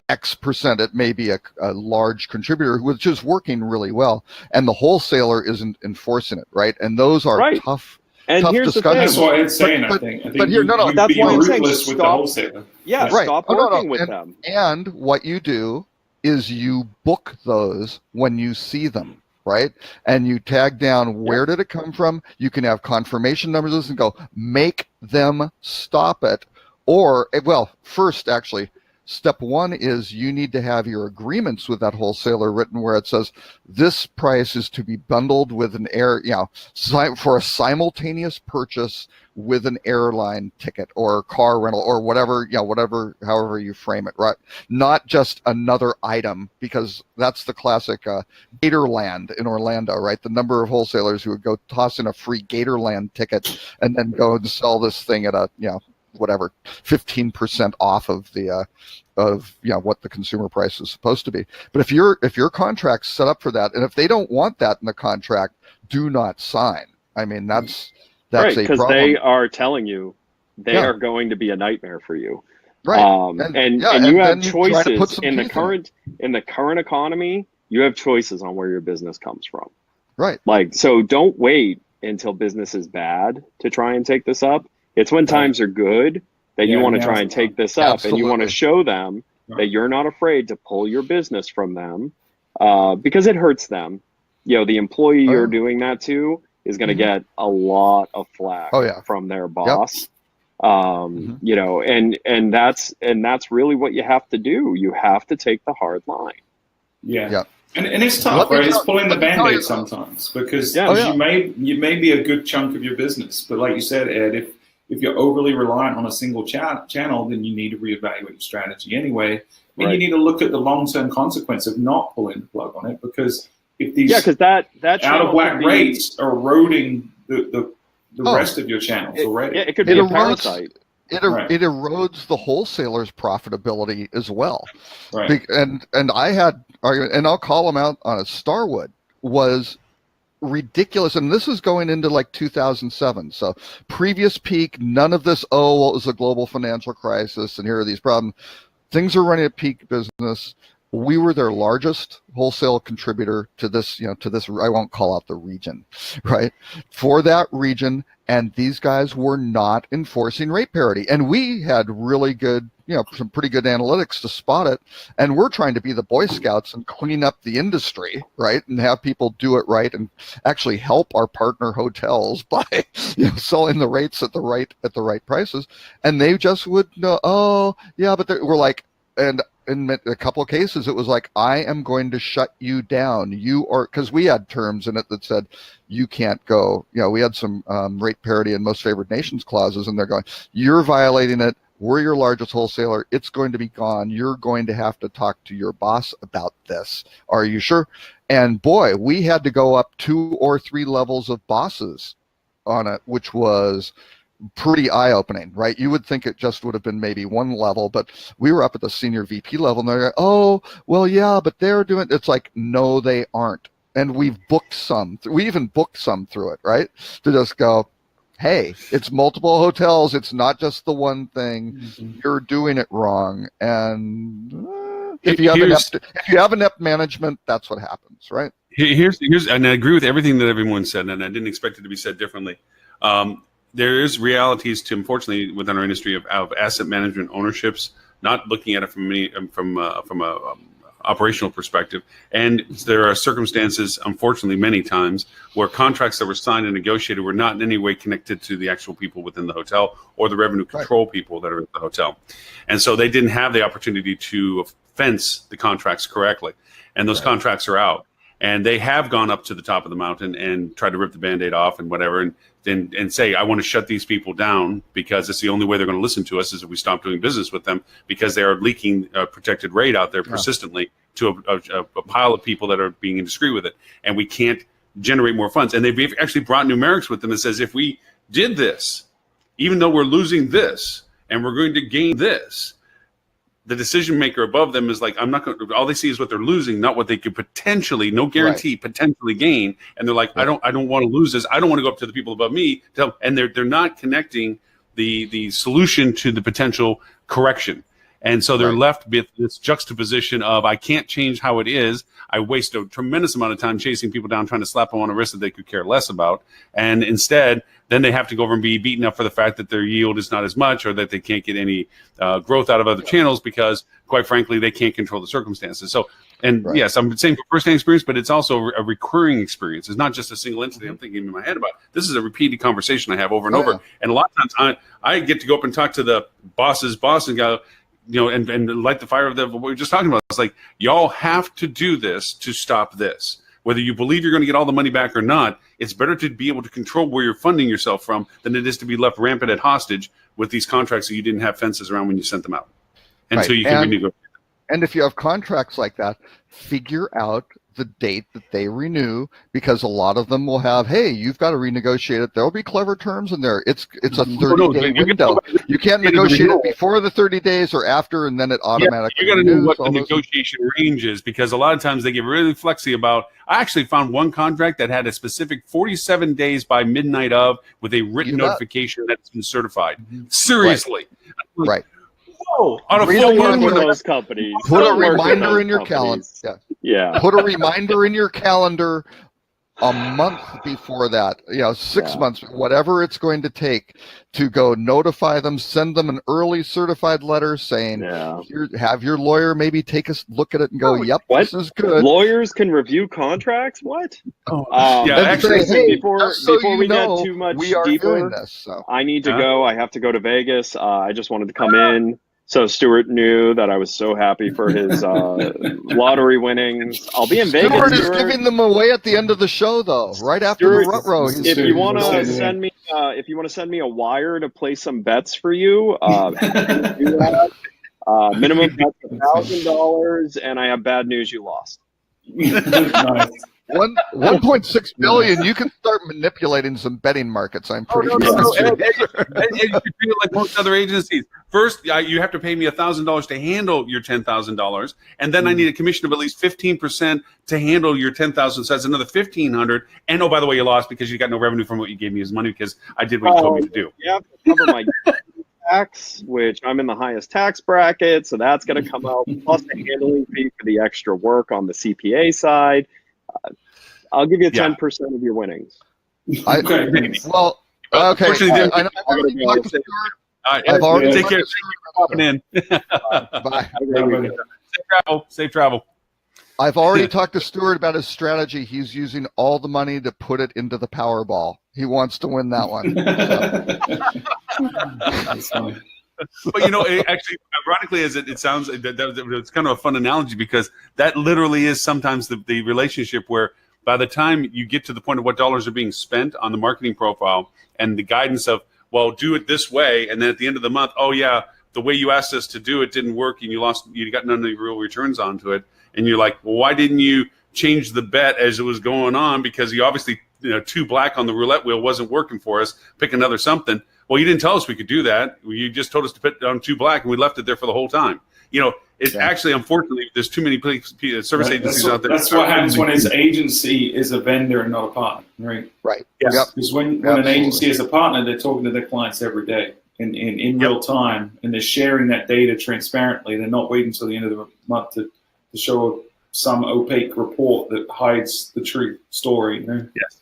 X percent. It may be a large contributor which is working really well, and the wholesaler isn't enforcing it, right? And those are tough. And here's the thing. That's what it's saying, I think. That's why I'm saying with the wholesaler. Stop working with them. And what you do is you book those when you see them, right? And you tag down where did it come from. You can have confirmation numbers and go, make them stop it. Or, first, actually, step one is you need to have your agreements with that wholesaler written where it says this price is to be bundled with an for a simultaneous purchase with an airline ticket or car rental or whatever, however you frame it, right? Not just another item, because that's the classic Gatorland in Orlando, right? The number of wholesalers who would go toss in a free Gatorland ticket and then go and sell this thing at a, 15% off of the what the consumer price is supposed to be. But if your contract's set up for that, and if they don't want that in the contract, do not sign. I mean, that's right, a problem. Because they are telling you they are going to be a nightmare for you. Right. And you have choices in the current economy. You have choices on where your business comes from. Right. So don't wait until business is bad to try and take this up. It's when times are good that you want to try and take this up. Absolutely. And you want to show them that you're not afraid to pull your business from them because it hurts them. The employee you're doing that to is going to get a lot of flack from their boss. You know, and that's really what you have to do. You have to take the hard line. Yeah. And it's tough, right? It's pulling the Band-Aid sometimes, because you may be a good chunk of your business, but like you said, Ed, if you're overly reliant on a single channel, then you need to reevaluate your strategy anyway. And you need to look at the long-term consequence of not pulling the plug on it, because if these that out of whack rates are eroding the rest of your channels already. Yeah, it could be a parasite. It erodes the wholesaler's profitability as well. Right. And I had argument, and I'll call them out on it. Starwood was ridiculous, and this is going into like 2007. So previous peak, none of this. Oh, well, it was a global financial crisis, and here are these problems. Things are running at peak business. We were their largest wholesale contributor to this, I won't call out the region, right? For that region, and these guys were not enforcing rate parity. And we had really good, some pretty good analytics to spot it. And we're trying to be the Boy Scouts and clean up the industry, right? And have people do it right and actually help our partner hotels by selling the rates at the right prices. And they just would know, oh, yeah, but we're like, and in a couple of cases, it was like, I am going to shut you down. You are, because we had terms in it that said you can't go. We had some rate parity and most favored nations clauses, and they're going, you're violating it. We're your largest wholesaler. It's going to be gone. You're going to have to talk to your boss about this. Are you sure? And boy, we had to go up 2 or 3 levels of bosses on it, which was pretty eye-opening, right? You would think it just would have been maybe 1 level, but we were up at the senior VP level, and they're like, oh, well, yeah, but they're doing, it's like, no, they aren't. And we've booked some. We even booked some through it, right? To just go, hey, it's multiple hotels. It's not just the one thing. You're doing it wrong. And if you have inept management, that's what happens, right? Here's, and I agree with everything that everyone said, and I didn't expect it to be said differently. There is realities to, unfortunately, within our industry of asset management ownerships, not looking at it from a operational perspective. And there are circumstances, unfortunately, many times where contracts that were signed and negotiated were not in any way connected to the actual people within the hotel or the revenue control people that are at the hotel. And so they didn't have the opportunity to fence the contracts correctly. And those contracts are out. And they have gone up to the top of the mountain and tried to rip the Band-Aid off and whatever, and say, I want to shut these people down because it's the only way they're going to listen to us is if we stop doing business with them, because they are leaking a protected rate out there persistently to a pile of people that are being indiscreet with it. And we can't generate more funds. And they've actually brought numerics with them that says, if we did this, even though we're losing this and we're going to gain this, the decision maker above them is like, I'm not going to, all they see is what they're losing, not what they could potentially, no guarantee, potentially gain. And they're like, I don't want to lose this. I don't want to go up to the people above me. And they're not connecting the solution to the potential correction. And so they're left with this juxtaposition of, I can't change how it is. I waste a tremendous amount of time chasing people down, trying to slap them on a wrist that they could care less about. And instead, then they have to go over and be beaten up for the fact that their yield is not as much, or that they can't get any growth out of other channels because, quite frankly, they can't control the circumstances. So, and yes, I'm saying for first-hand experience, but it's also a recurring experience. It's not just a single entity I'm thinking in my head about. This is a repeated conversation I have over and over. And a lot of times I get to go up and talk to the boss's boss and go, and light the fire of what we were just talking about. It's like, y'all have to do this to stop this. Whether you believe you're going to get all the money back or not, it's better to be able to control where you're funding yourself from than it is to be left rampant at hostage with these contracts that you didn't have fences around when you sent them out. And so you can renegotiate. And if you have contracts like that, figure out the date that they renew, because a lot of them will have, hey, you've got to renegotiate it. There'll be clever terms in there. It's a 30-day window. You can't negotiate it before the 30 days or after, and then it automatically you got to know what the negotiation range is, because a lot of times they get really flexy about, I actually found one contract that had a specific 47 days by midnight of, with a written notification that's been certified. Seriously. Right. Whoa, on a full work with those companies. Put a reminder in your calendar. Yeah. Put a reminder in your calendar a month before that, 6 Yeah. months, whatever it's going to take to go notify them, send them an early certified letter saying, Yeah. have your lawyer maybe take a look at it and go, yep, What? this is good. Lawyers can review contracts? What? Yeah, And actually, say, hey, before just so we you get know, too much we are deeper, doing this. So. I need to Huh? go. I have to go to Vegas. I just wanted to come in. So Stuart knew that I was so happy for his lottery winnings. I'll be in Vegas. Stuart is giving them away at the end of the show, though, right after Stuart, the rut row. if you want to send me, a wire to place some bets for you, happy to do that. Minimum bet $1,000, and I have bad news. You lost. Nice. 1.6 billion. You can start manipulating some betting markets. I'm pretty No. sure. And you should treat it like most other agencies. First, you have to pay me $1,000 to handle your $10,000, and then I need a commission of at least 15% to handle your $10,000. So that's another $1,500. And oh, by the way, you lost because you got no revenue from what you gave me as money because I did what you told me to do. You have to cover my tax, which I'm in the highest tax bracket, so that's going to come out, plus the handling fee for the extra work on the CPA side. I'll give you 10% of your winnings. Okay. Unfortunately, I've already talked to Stuart. I've already take care. Popping in. Bye. Safe travel. I've already talked to Stuart about his strategy. He's using all the money to put it into the Powerball. He wants to win that one. That's funny. But actually, ironically, as it sounds, it's kind of a fun analogy because that literally is sometimes the relationship where by the time you get to the point of what dollars are being spent on the marketing profile and the guidance of, well, do it this way, and then at the end of the month, oh yeah, the way you asked us to do it didn't work, and you got none of the real returns onto it, and you're like, well, why didn't you change the bet as it was going on? Because you obviously, too black on the roulette wheel wasn't working for us. Pick another something. Well, you didn't tell us we could do that. You just told us to put on 2 black, and we left it there for the whole time. It's actually, unfortunately, there's too many service agencies out there. That's what happens when an agency is a vendor and not a partner, right? Right. Yes. Yep. Because when an agency is a partner, they're talking to their clients every day in real time, and they're sharing that data transparently. They're not waiting until the end of the month to show some opaque report that hides the true story. Yes.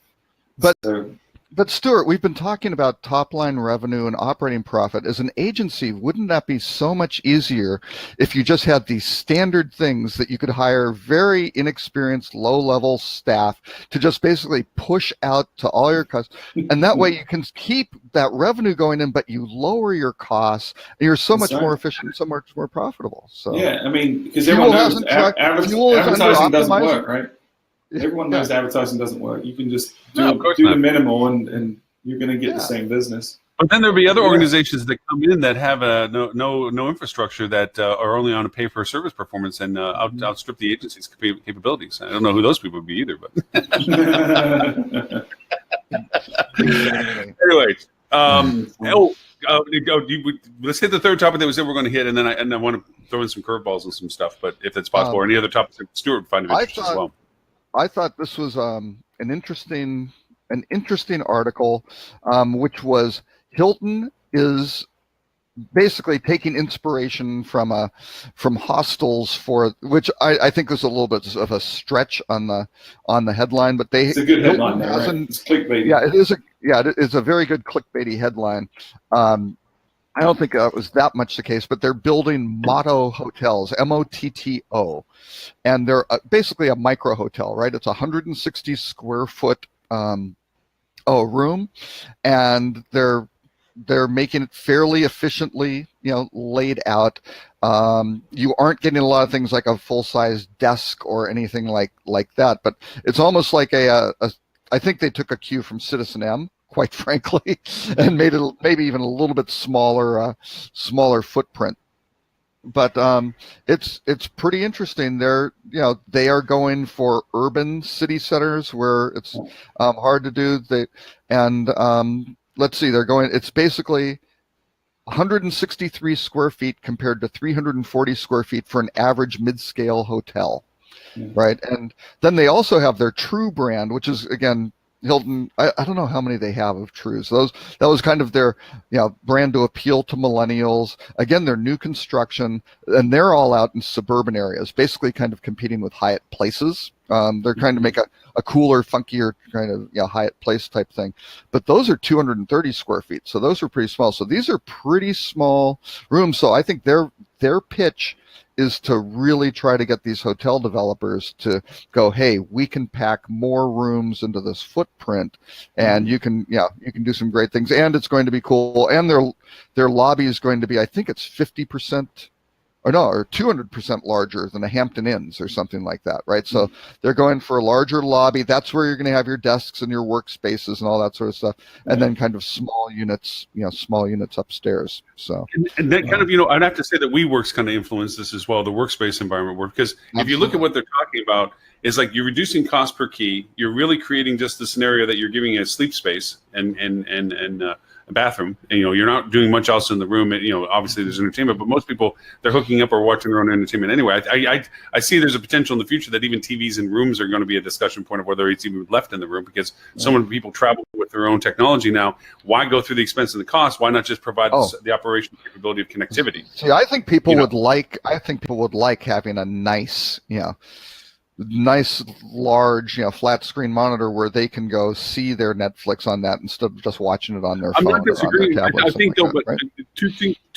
But Stuart, we've been talking about top line revenue and operating profit. As an agency, wouldn't that be so much easier if you just had these standard things that you could hire very inexperienced, low-level staff to just basically push out to all your customers? And that way you can keep that revenue going in, but you lower your costs, and you're so much more efficient, so much more profitable. So yeah, I mean, because everyone knows advertising doesn't work, right? Everyone knows advertising doesn't work. You can just do the minimal, and you're going to get the same business. But then there'll be other organizations that come in that have no infrastructure that are only on a pay-for-service performance and outstrip the agency's capabilities. I don't know who those people would be either, but exactly. Anyways, let's hit the third topic that we said we're going to hit, and then I want to throw in some curveballs and some stuff. But if that's possible, or any other topics that Stuart would find of interest as well. I thought this was an interesting article, which was Hilton is basically taking inspiration from hostels for which I think was a little bit of a stretch on the headline, but it's a good headline, right? It's clickbaity. Yeah, it is a very good clickbaity headline. I don't think it was that much the case, but they're building Motto hotels, Motto, and they're basically a micro hotel, right? It's 160 square foot room, and they're making it fairly efficiently, laid out. You aren't getting a lot of things like a full-size desk or anything like that, but it's almost like I think they took a cue from Citizen M, quite frankly, and made it maybe even a little bit smaller footprint. But it's pretty interesting. They are going for urban city centers where it's hard to do. Let's see, it's basically 163 square feet compared to 340 square feet for an average mid-scale hotel, right? And then they also have their True brand, which is, again, Hilton, I don't know how many they have of Trues. That was kind of their brand to appeal to millennials. Again, they're new construction, and they're all out in suburban areas, basically kind of competing with Hyatt Places They're trying to make a cooler, funkier kind of Hyatt Place type thing. But those are 230 square feet, so those are pretty small. So these are pretty small rooms. So I think their pitch is to really try to get these hotel developers to go, hey, we can pack more rooms into this footprint, and you can do some great things, and it's going to be cool. And their lobby is going to be, I think it's 50%. Or 200% larger than a Hampton Inns or something like that, right? So they're going for a larger lobby. That's where you're going to have your desks and your workspaces and all that sort of stuff, and then kind of small units upstairs. So and that kind of, I'd have to say that WeWork's kind of influenced this as well, the workspace environment work, because if you look at what they're talking about, is like you're reducing cost per key. You're really creating just the scenario that you're giving a sleep space and a bathroom, and you're not doing much else in the room. And, obviously there's entertainment, but most people, they're hooking up or watching their own entertainment anyway. I see there's a potential in the future that even TVs in rooms are going to be a discussion point of whether it's even left in the room, because so many people travel with their own technology now. Why go through the expense and the cost? Why not just provide the operational capability of connectivity? See, I think people would like having a nice, nice large flat screen monitor where they can go see their Netflix on that instead of just watching it on their phone. I'm not disagreeing. I think though, but right? two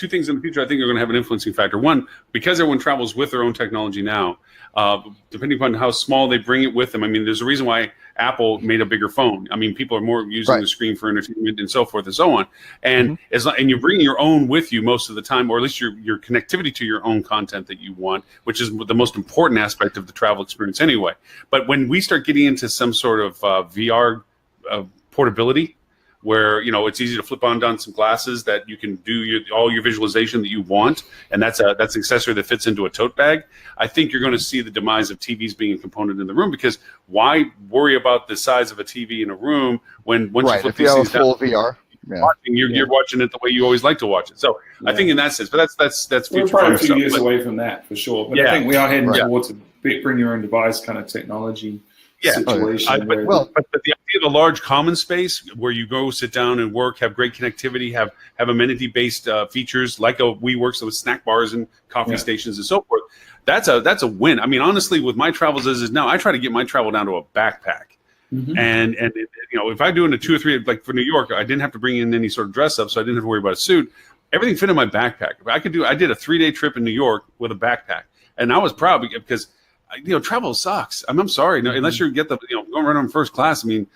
things in the future I think are going to have an influencing factor. One, because everyone travels with their own technology now, depending upon how small they bring it with them. I mean, there's a reason why Apple made a bigger phone. I mean, people are more using the screen for entertainment and so forth and so on. And and you're bringing your own with you most of the time, or at least your connectivity to your own content that you want, which is the most important aspect of the travel experience anyway. But when we start getting into some sort of VR portability, where it's easy to flip on down some glasses that you can do all your visualization that you want, and that's an accessory that fits into a tote bag. I think you're going to see the demise of TVs being a component in the room, because why worry about the size of a TV in a room when once you flip these things down, VR, you're watching it the way you always like to watch it. So I think in that sense, but that's future. We're probably a few years away from that for sure. But I think we are heading towards a bring your own device kind of technology. Situation. But the idea of a large common space where you go sit down and work, have great connectivity, have amenity-based features like a WeWork, so with snack bars and coffee stations and so forth, that's a win. I mean, honestly, with my travels as is now, I try to get my travel down to a backpack. And if I do in a 2 or 3, like for New York, I didn't have to bring in any sort of dress up, so I didn't have to worry about a suit. Everything fit in my backpack. I did a 3-day trip in New York with a backpack, and I was proud because travel sucks. I'm sorry, unless you get going right on first class. I mean,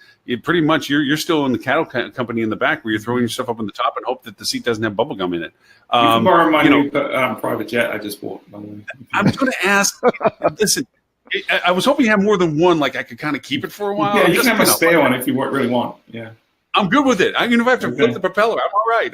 pretty much you're still in the cattle company in the back where you're throwing your stuff up on the top and hope that the seat doesn't have bubble gum in it. You can borrow my new private jet I just bought. By the way. I'm going to ask. Listen, I was hoping you had more than one. Like I could kind of keep it for a while. Yeah, you can have a spare one if you really want. Yeah. I'm good with it. If I have to flip the propeller, I'm all right.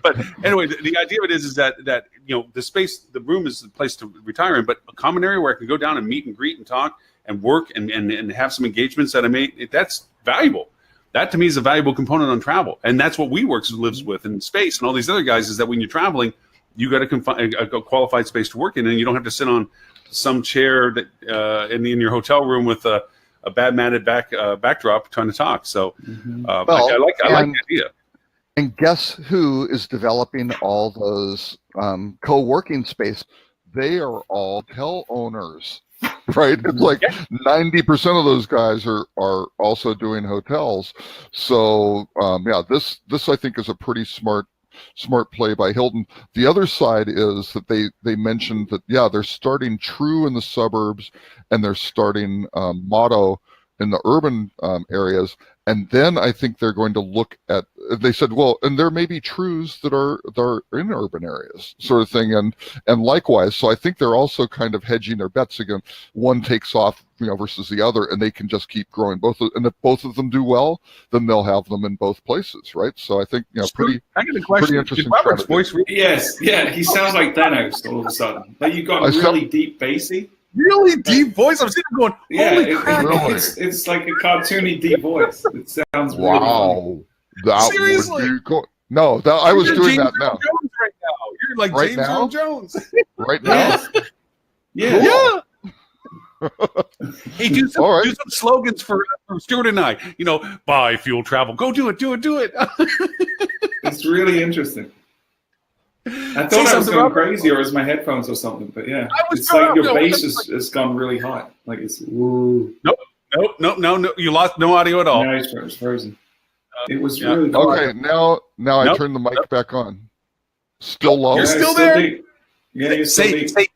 But anyway, the idea of it is that the space, the room is the place to retire in, but a common area where I can go down and meet and greet and talk and work and have some engagements that I made, that's valuable. That to me is a valuable component on travel, and that's what WeWorks lives with in space and all these other guys. Is that when you're traveling, you got a qualified space to work in, and you don't have to sit on some chair that in your hotel room with a bad matted backdrop trying to talk. So I like the idea. And guess who is developing all those co-working space? They are all hotel owners, right? It's like 90% of those guys are also doing hotels. So this I think is a pretty smart play by Hilton. The other side is that they mentioned that they're starting True in the suburbs and they're starting Motto in the urban areas, and then I think they're going to look at. They said, well, and there may be Trues that are in urban areas, sort of thing, and likewise. So I think they're also kind of hedging their bets again. One takes off, versus the other, and they can just keep growing both. And if both of them do well, then they'll have them in both places, right? So I think pretty. I got a question. Pretty interesting. Did Robert's voice? Yes, he sounds like Thanos all of a sudden. But you got really deep bassy. Really deep voice. I'm sitting there going, holy crap. It's like a cartoony deep voice. It sounds really wow. That seriously? Would be cool. No, I was doing that now. Jones right now. You're like right James now? Earl Jones. Right now? Yeah. Hey, do some slogans for Stuart and I. Buy fuel travel. Go do it. It's really interesting. I thought I was going crazy, or it was my headphones or something. But yeah, it's like your bass has gone really high. Like it's woo. Nope. No. You lost no audio at all. No, it's frozen. It was really cool. Okay, now I turn the mic back on. Still low. You're still there. Yeah, you're still deep. Say,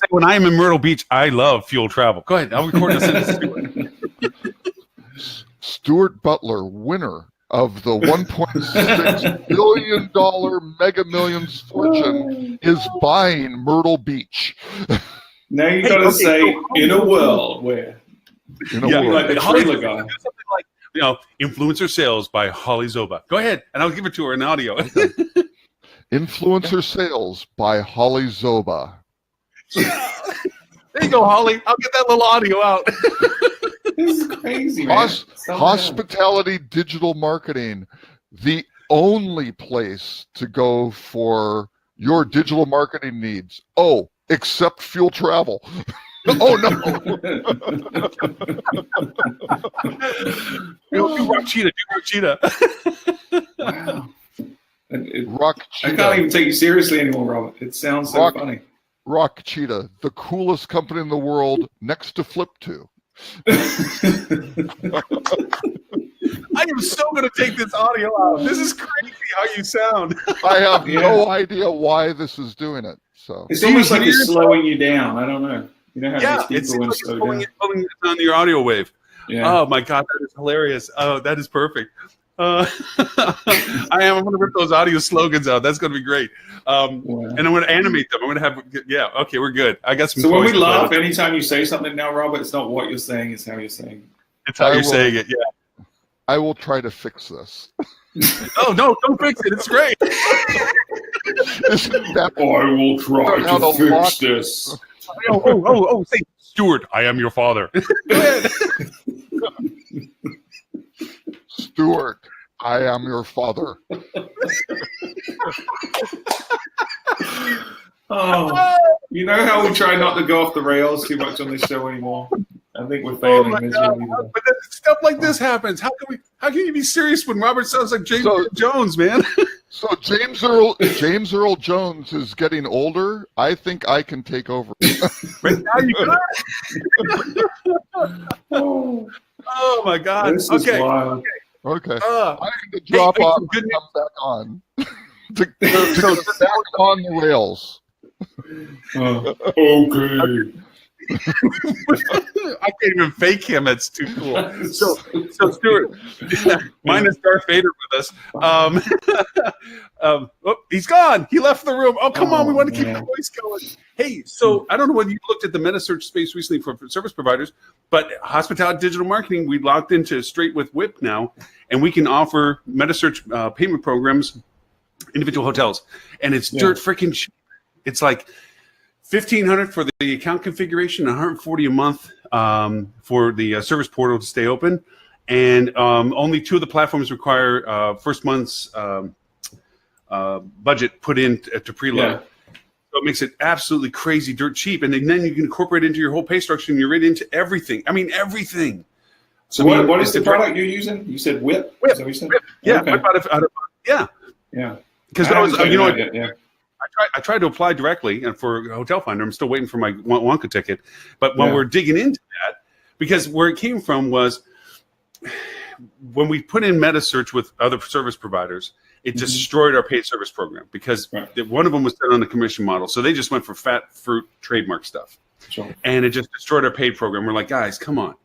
when I am in Myrtle Beach, I love fuel travel. Go ahead. I'll record this. Stuart Butler, winner of the $1.6 billion Mega Millions fortune, is buying Myrtle Beach. Now you got to say, in a world where. Like the trailer guy. Something like, influencer sales by Holly Zoba. Go ahead, and I'll give it to her in audio. Influencer sales by Holly Zoba. There you go, Holly. I'll get that little audio out. This is crazy, man. Hospitality digital marketing, the only place to go for your digital marketing needs. Oh, except fuel travel. Oh no! Do Rock Cheetah. Wow. Rock Cheetah. I can't even take you seriously anymore, Robert. It sounds so funny. Rock Cheetah, the coolest company in the world, next to Flip2. I am so going to take this audio out. This is crazy how you sound. I have no idea why this is doing it. So it's almost like it's slowing you down. I don't know. You know how it's like it's pulling it on your audio wave. Yeah. Oh my God, that is hilarious. Oh, that is perfect. I'm going to rip those audio slogans out. That's going to be great. And I'm going to animate them. I'm going to have, okay, we're good. I got some. So when we laugh, anytime you say something now, Robert, it's not what you're saying, it's how you're saying it. It's how you're saying it, yeah. I will try to fix this. Oh, no, don't fix it. It's great. I will try to fix this. Oh, say, Stuart, I am your father. Go ahead. Stuart, I am your father. Oh, you know how we try not to go off the rails too much on this show anymore? I think we're failing miserably. But then stuff like this happens. How can you be serious when Robert sounds like James Jones, man? So James Earl Jones is getting older. I think I can take over. Right now you could. Oh my God. This is wild. Okay. I need to drop off and come back on. to back on the rails. Okay. I can't even fake him. It's too cool. So Stuart, minus Darth Vader with us. He's gone. He left the room. Oh, come on. We want to keep the voice going. Hey, so I don't know whether you looked at the meta-search space recently for service providers, but hospitality digital marketing, we locked into straight with WIP now, and we can offer meta-search payment programs, individual hotels, and it's dirt freaking cheap. It's like $1,500 for the account configuration, $140 a month for the service portal to stay open, and only 2 of the platforms require first month's budget put in to preload. Yeah. So it makes it absolutely crazy, dirt cheap, and then you can incorporate it into your whole pay structure, and you're right into everything. I mean, everything. So what is the product you're using? You said WIP. WIP. Is that what you said? WIP. Yeah. Okay. Yeah. Because I tried to apply directly for Hotel Finder. I'm still waiting for my Wonka ticket. But when we're digging into that, because where it came from was when we put in meta search with other service providers, it destroyed our paid service program because one of them was done on the commission model. So they just went for fat fruit trademark stuff. Sure. And it just destroyed our paid program. We're like, guys, come on.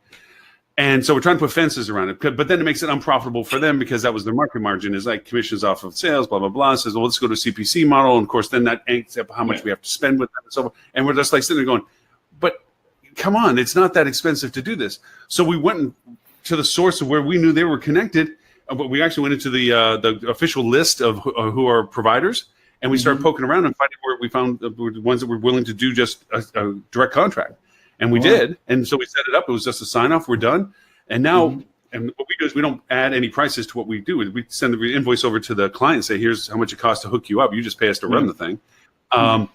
And so we're trying to put fences around it, but then it makes it unprofitable for them because that was their market margin is like commissions off of sales, blah, blah, blah. Says, well, let's go to a CPC model. And of course, then that ends up how much we have to spend with them and so on. And we're just like sitting there going, but come on, it's not that expensive to do this. So we went to the source of where we knew they were connected, but we actually went into the official list of who are providers. And we started poking around and finding where we found the ones that were willing to do just a direct contract. And we did. And so we set it up. It was just a sign off. We're done. And now, and what we do is we don't add any prices to what we do. We send the invoice over to the client and say, here's how much it costs to hook you up. You just pay us to run the thing. And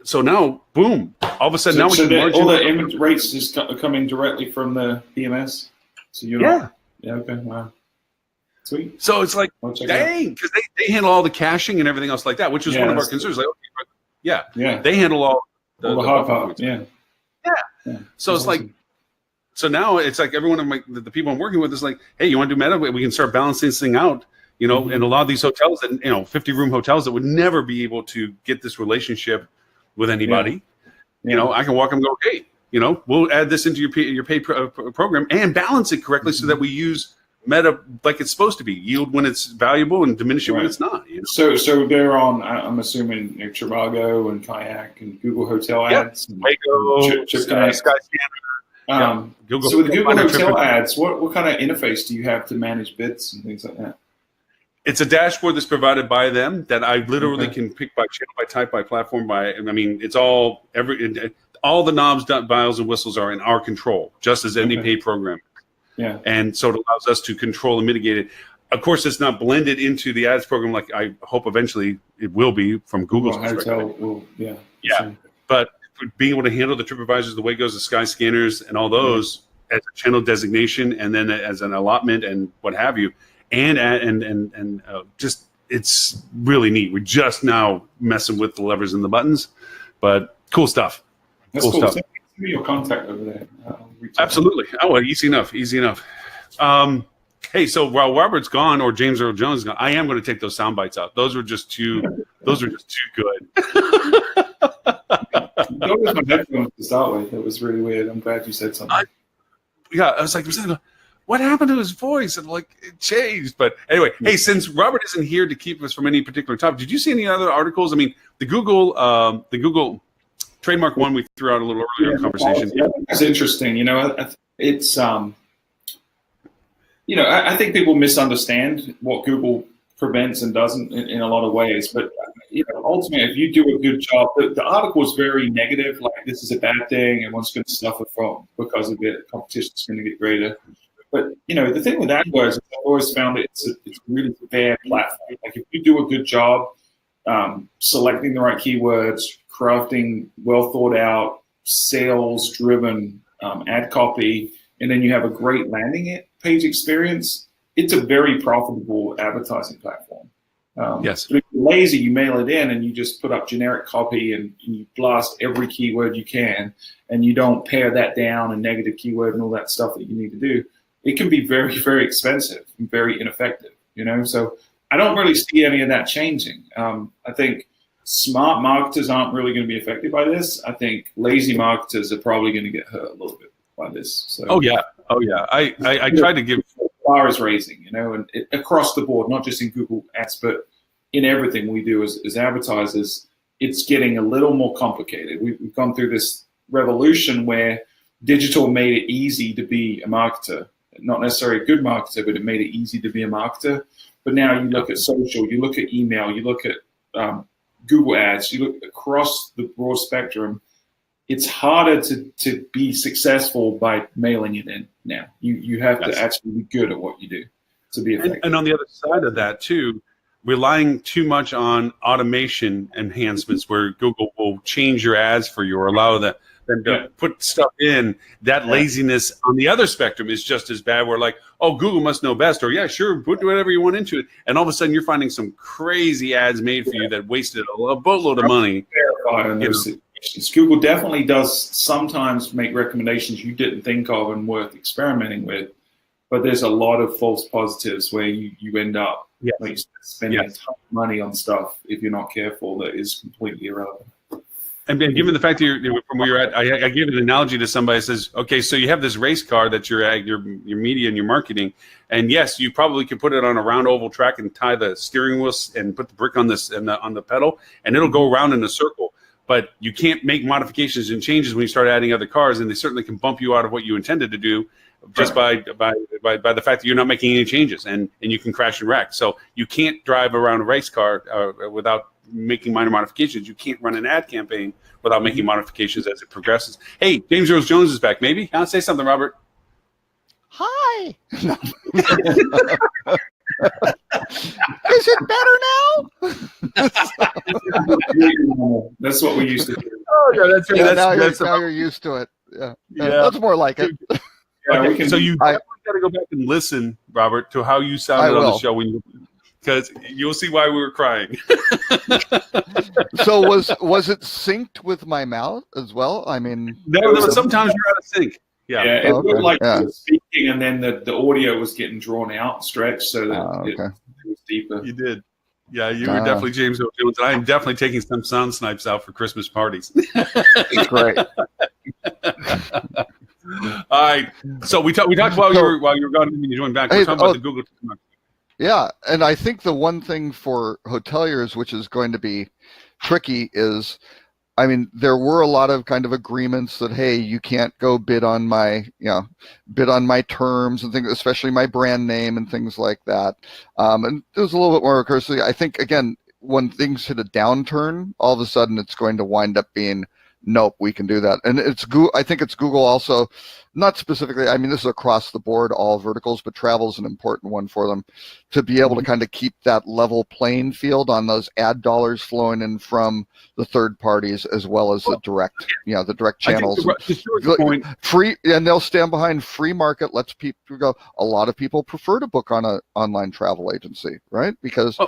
so now, boom, all of a sudden, we can margin. All the image rates is coming directly from the PMS. So you're not, okay, wow. Sweet. So it's like, I'll check it out. dang, because they handle all the caching and everything else like that, which was one of our concerns. Like, okay, Yeah. they handle all All the hard buffer part. points. Yeah. So it's like, so now it's like every one of the people I'm working with is like, hey, you want to do meta? We can start balancing this thing out, you know. And a lot of these hotels, and 50-room hotels that would never be able to get this relationship with anybody, you know, I can walk them and go, hey, you know, we'll add this into your pay program and balance it correctly so that we use meta like it's supposed to be, yield when it's valuable and diminish it when it's not. You know? So they're on, I'm assuming, Trivago and Kayak and Google Hotel ads. And Wago, Skyscanner. Google. So with the Google Hotel ads, what kind of interface do you have to manage bids and things like that? It's a dashboard that's provided by them that I literally can pick by channel, by type, by platform, it's all all the knobs, dials, and whistles are in our control, just as any paid program. Yeah. And so it allows us to control and mitigate it. Of course, it's not blended into the ads program like I hope eventually it will be from Google's perspective. But being able to handle the TripAdvisors, the Wagos, the Skyscanners, and all those as a channel designation, and then as an allotment and what have you, and just it's really neat. We're just now messing with the levers and the buttons, but cool stuff. That's cool. Send me your contact over there. Absolutely. Oh, easy enough. Hey, so while Robert's gone or James Earl Jones is gone, I am going to take those sound bites out. Those were just too good. That was my headphones to start with. It was really weird. I'm glad you said something. I was like, what happened to his voice? And like, it changed. But anyway, hey, since Robert isn't here to keep us from any particular topic, did you see any other articles? I mean, the Google trademark one we threw out a little earlier in the conversation. Yeah, that's interesting. You know, it's I think people misunderstand what Google prevents and doesn't in a lot of ways. But ultimately, if you do a good job, the article is very negative. Like, this is a bad thing, everyone's going to suffer because of it. Competition's going to get greater. But the thing with AdWords, I've always found it's a really fair platform. Like, if you do a good job selecting the right keywords, crafting well thought out, sales driven ad copy, and then you have a great landing page experience, it's a very profitable advertising platform. Yes. But if you're lazy, you mail it in and you just put up generic copy and you blast every keyword you can, and you don't pare that down and negative keyword and all that stuff that you need to do, it can be very, very expensive and very ineffective. So I don't really see any of that changing. I think smart marketers aren't really going to be affected by this. I think lazy marketers are probably going to get hurt a little bit by this. So, Oh yeah. I tried to give. Bar is raising, and across the board, not just in Google Ads, but in everything we do as advertisers, it's getting a little more complicated. We've gone through this revolution where digital made it easy to be a marketer. Not necessarily a good marketer, but it made it easy to be a marketer. But now you look at social, you look at email, you look at Google Ads, you look across the broad spectrum. It's harder to be successful by mailing it in now. You have to actually be good at what you do to be effective. And on the other side of that too, relying too much on automation enhancements where Google will change your ads for you or allow them to put stuff in, that laziness on the other spectrum is just as bad. We're like, oh, Google must know best, or yeah, sure, put whatever you want into it. And all of a sudden you're finding some crazy ads made for you that wasted a boatload of money. Google definitely does sometimes make recommendations you didn't think of and worth experimenting with, but there's a lot of false positives where you end up spending a ton of money on stuff if you're not careful that is completely irrelevant. And given the fact that you're from where you're at, I give an analogy to somebody that says, okay, so you have this race car that your media and your marketing, and yes, you probably could put it on a round oval track and tie the steering wheel and put the brick on on the pedal, and it'll go around in a circle. But you can't make modifications and changes when you start adding other cars, and they certainly can bump you out of what you intended to do just by the fact that you're not making any changes, and you can crash and wreck. So you can't drive around a race car without making minor modifications. You can't run an ad campaign without making modifications as it progresses. Hey, James Earl Jones is back. Maybe say something, Robert. Hi. Is it better now? That's what we used to do. Oh, yeah, that's right. Now you're used to it. Yeah, that's more like it. Yeah, okay, so you definitely got to go back and listen, Robert, to how you sounded on the show because you'll see why we were crying. So was it synced with my mouth as well? I mean, no, sometimes you're out of sync. Yeah, it looked like you were speaking, and then the audio was getting drawn out and stretched, so that it was deeper. You did. Yeah, you were definitely James Earl Jones. I am definitely taking some sound snipes out for Christmas parties. Great. All right. So we talked while you were gone and you joined back. We're talking about the Google. Yeah, and I think the one thing for hoteliers, which is going to be tricky, is, I mean, there were a lot of kind of agreements that, hey, you can't go bid on my terms and things, especially my brand name and things like that. And it was a little bit more recursive. I think, again, when things hit a downturn, all of a sudden it's going to wind up being, nope, we can do that. And I think it's Google also, not specifically, I mean, this is across the board, all verticals, but travel is an important one for them, to be able to kind of keep that level playing field on those ad dollars flowing in from the third parties as well as the direct channels. Free, and they'll stand behind free market, lets people go. A lot of people prefer to book on an online travel agency, right? Because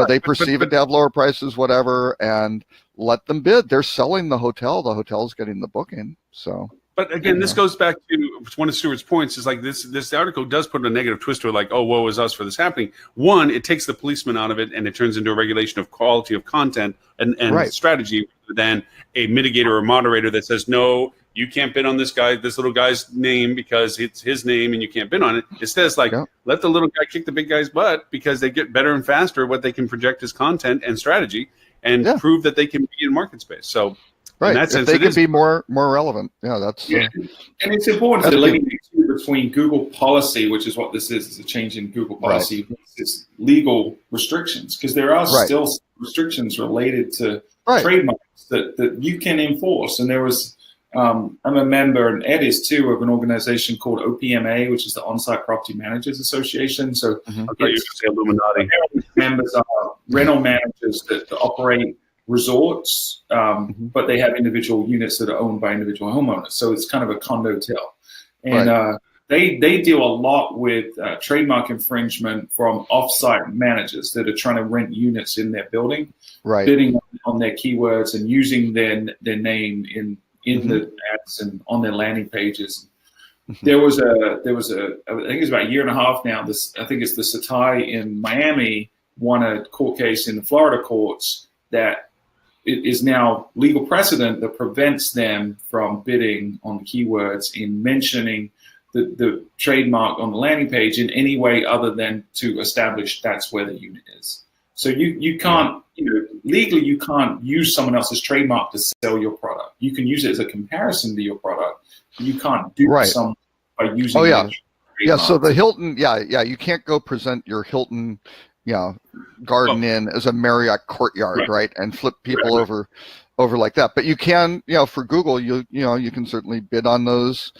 they perceive it to have lower prices, whatever, and let them bid. They're selling the hotel. The hotel's getting the booking. So. But again, this goes back to one of Stuart's points. Is like this article does put a negative twist to it, like, oh, woe is us for this happening. One, it takes the policeman out of it, and it turns into a regulation of quality of content and strategy, rather than a mitigator or moderator that says, no, you can't bid on this little guy's name because it's his name and you can't bid on it. It says, like, let the little guy kick the big guy's butt because they get better and faster at what they can project as content and strategy and prove that they can be in market space. So. Right, in that sense, if they can be more relevant. Yeah, that's. And it's important to link between Google policy, which is what this is a change in Google policy, versus legal restrictions, because there are still restrictions related to trademarks that you can enforce. And there was, I'm a member, and Ed is too, of an organization called OPMA, which is the On-Site Property Managers Association. So Illuminati. Members are rental managers that operate resorts, but they have individual units that are owned by individual homeowners. So it's kind of a condotel. And they deal a lot with trademark infringement from off-site managers that are trying to rent units in their building, bidding on their keywords and using their name in the ads and on their landing pages. There was a I think it's about a year and a half now. I think it's the Satai in Miami won a court case in the Florida courts that it is now legal precedent that prevents them from bidding on the keywords in mentioning the trademark on the landing page in any way other than to establish that's where the unit is. So you can't, legally you can't use someone else's trademark to sell your product. You can use it as a comparison to your product, but you can't do someone by using Yeah, so the Hilton, you can't go present your Hilton Garden Inn as a Marriott Courtyard, right? And flip people over like that. But you can, for Google, you can certainly bid on those.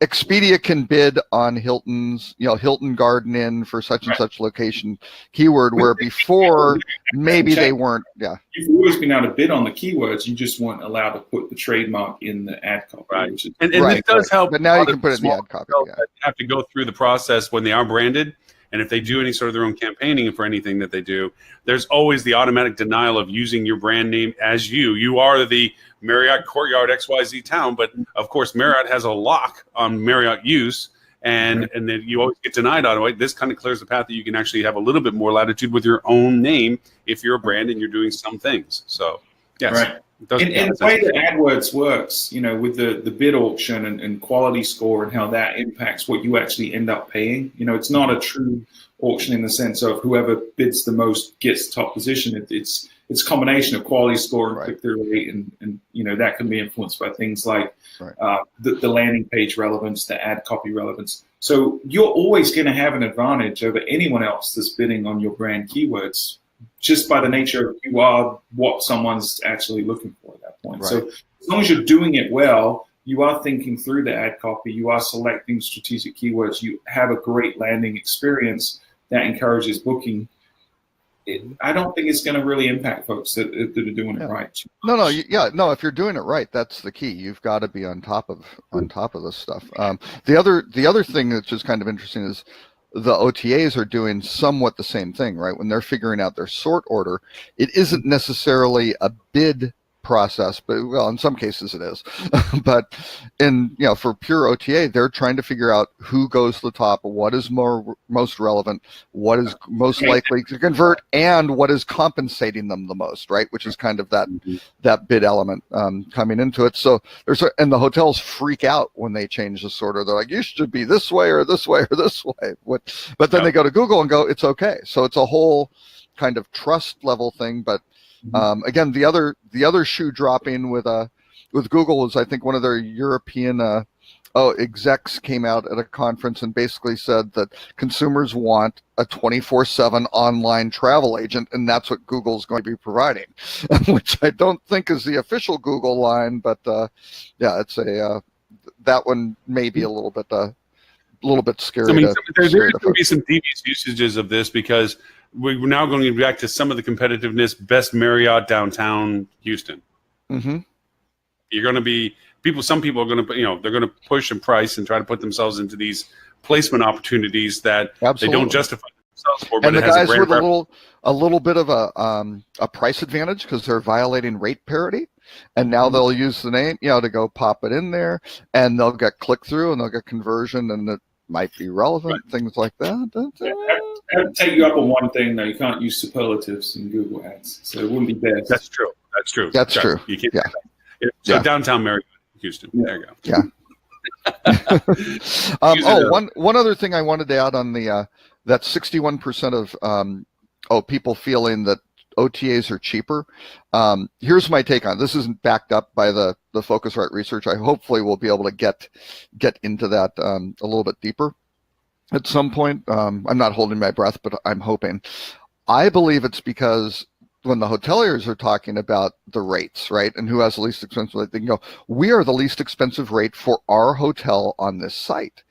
Expedia can bid on Hilton's, Hilton Garden Inn for such and such location keyword, where before maybe they weren't. Yeah, you've always been able to bid on the keywords. You just weren't allowed to put the trademark in the ad copy. Right, and it does help. But now you can put it in the ad copy. Have to go through the process when they are branded. And if they do any sort of their own campaigning for anything that they do, there's always the automatic denial of using your brand name as you. You are the Marriott Courtyard XYZ town, but of course Marriott has a lock on Marriott use, and then you always get denied out of it. This kind of clears the path that you can actually have a little bit more latitude with your own name if you're a brand and you're doing some things. So, yes. Right. And the way that AdWords works, with the bid auction and quality score and how that impacts what you actually end up paying, it's not a true auction in the sense of whoever bids the most gets top position. It's a combination of quality score and click-through rate, and that can be influenced by things like the landing page relevance, the ad copy relevance. So you're always going to have an advantage over anyone else that's bidding on your brand keywords, just by the nature of you are what someone's actually looking for at that point. So as long as you're doing it well, you are thinking through the ad copy, you are selecting strategic keywords, you have a great landing experience that encourages booking. I don't think it's going to really impact folks that are doing it right. No. If you're doing it right, that's the key. You've got to be on top of this stuff. The other thing that's just kind of interesting is the OTAs are doing somewhat the same thing, right? When they're figuring out their sort order, it isn't necessarily a bid process, but well, in some cases it is. But for pure OTA, they're trying to figure out who goes to the top, what is most relevant, what is most likely to convert, and what is compensating them the most, right? Which is kind of that bid element coming into it. So and the hotels freak out when they change the sort order. They're like, you should be this way or this way or this way. But then they go to Google and go, it's okay. So it's a whole kind of trust level thing, but again, the other shoe dropping with Google was, I think, one of their European execs came out at a conference and basically said that consumers want a 24/7 online travel agent, and that's what Google's going to be providing, which I don't think is the official Google line, but it's that one may be a little bit scary. I mean, there's going to be some devious usages of this because we're now going back to some of the competitiveness. Best Marriott downtown Houston. Mm-hmm. You're going to be some people are going to, they're going to push and price and try to put themselves into these placement opportunities that they don't justify themselves for. But and the it has guys a with a little bit of a price advantage because they're violating rate parity, and now they'll use the name, to go pop it in there, and they'll get click through and they'll get conversion, and it might be relevant, things like that. I have to take you up on one thing, though. You can't use superlatives in Google Ads, so it wouldn't be best. That's true. That's true. You can't. Yeah. So downtown Marriott, Houston. Yeah. There you go. Yeah. One other thing I wanted to add on the that 61% of people feeling that OTAs are cheaper. Here's my take on it. This isn't backed up by the Focusrite research. I hopefully will be able to get into that a little bit deeper at some point. I'm not holding my breath, but I'm hoping. I believe it's because when the hoteliers are talking about the rates, right, and who has the least expensive rate, they can go, we are the least expensive rate for our hotel on this site.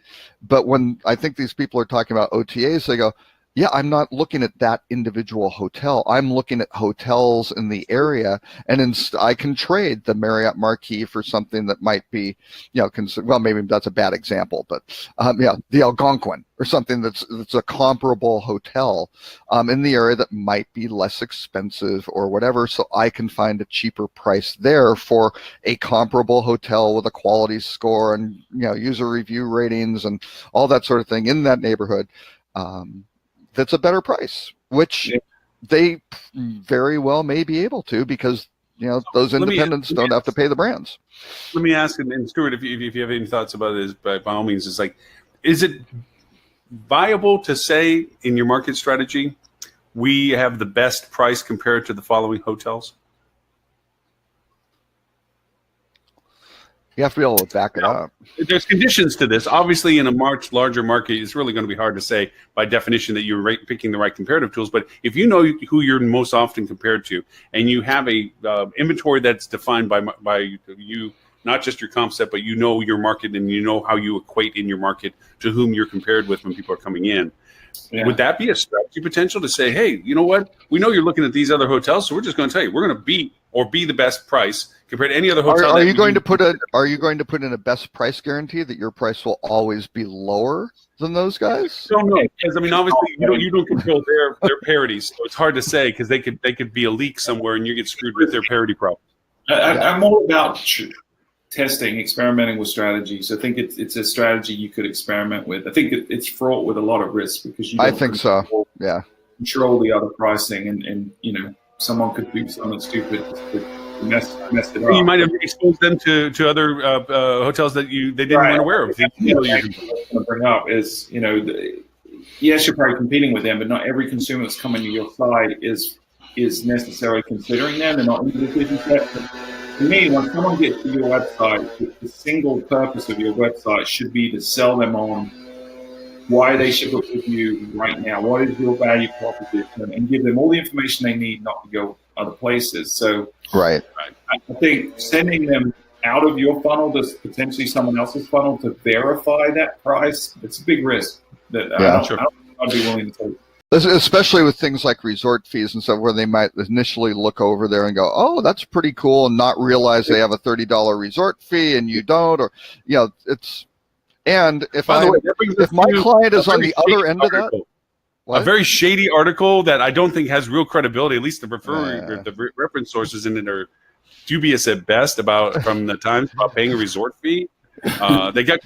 But when I think these people are talking about OTAs, they go, yeah, I'm not looking at that individual hotel. I'm looking at hotels in the area, and I can trade the Marriott Marquis for something that might be, well, maybe that's a bad example, but the Algonquin or something that's a comparable hotel in the area that might be less expensive or whatever, so I can find a cheaper price there for a comparable hotel with a quality score and user review ratings and all that sort of thing in that neighborhood. That's a better price, which they very well may be able to because those independents don't have to pay the brands. Let me ask, and Stuart, if you have any thoughts about this, by all means, it's like, is it viable to say in your market strategy, we have the best price compared to the following hotels? You have to be able to back it up. There's conditions to this. Obviously, in a much larger market, it's really going to be hard to say by definition that you're picking the right comparative tools. But if you know who you're most often compared to, and you have a inventory that's defined by you, not just your comp set, but your market and how you equate in your market to whom you're compared with when people are coming in. Yeah. Would that be a strategy potential to say, hey, you know what? We know you're looking at these other hotels, so we're just going to tell you we're going to beat or be the best price compared to any other hotel. Are you going to put in a best price guarantee that your price will always be lower than those guys? I don't know, because obviously you don't control their parities, so it's hard to say because they could be a leak somewhere and you get screwed with their parity problem. I'm all about testing, experimenting with strategies. I think it's a strategy you could experiment with. I think it's fraught with a lot of risk because you don't control the other pricing and someone could do something stupid to mess it up. You might have exposed them to other hotels that they didn't want aware of. What I'm going to bring up is, yes, you're probably competing with them, but not every consumer that's coming to your side is necessarily considering them. They're not in the decision set. To me, when someone gets to your website, the single purpose of your website should be to sell them on why they should book with you right now. What is your value proposition? And give them all the information they need not to go other places. So right. I think sending them out of your funnel to potentially someone else's funnel to verify that price, it's a big risk that I'd be willing to take. Especially with things like resort fees and stuff, where they might initially look over there and go, "Oh, that's pretty cool," and not realize they have a $30 resort fee and you don't, or it's. And if By the way, if my client is on the other end of that, a very shady article that I don't think has real credibility. At least the reference sources in it are dubious at best from the Times about paying a resort fee. Somebody got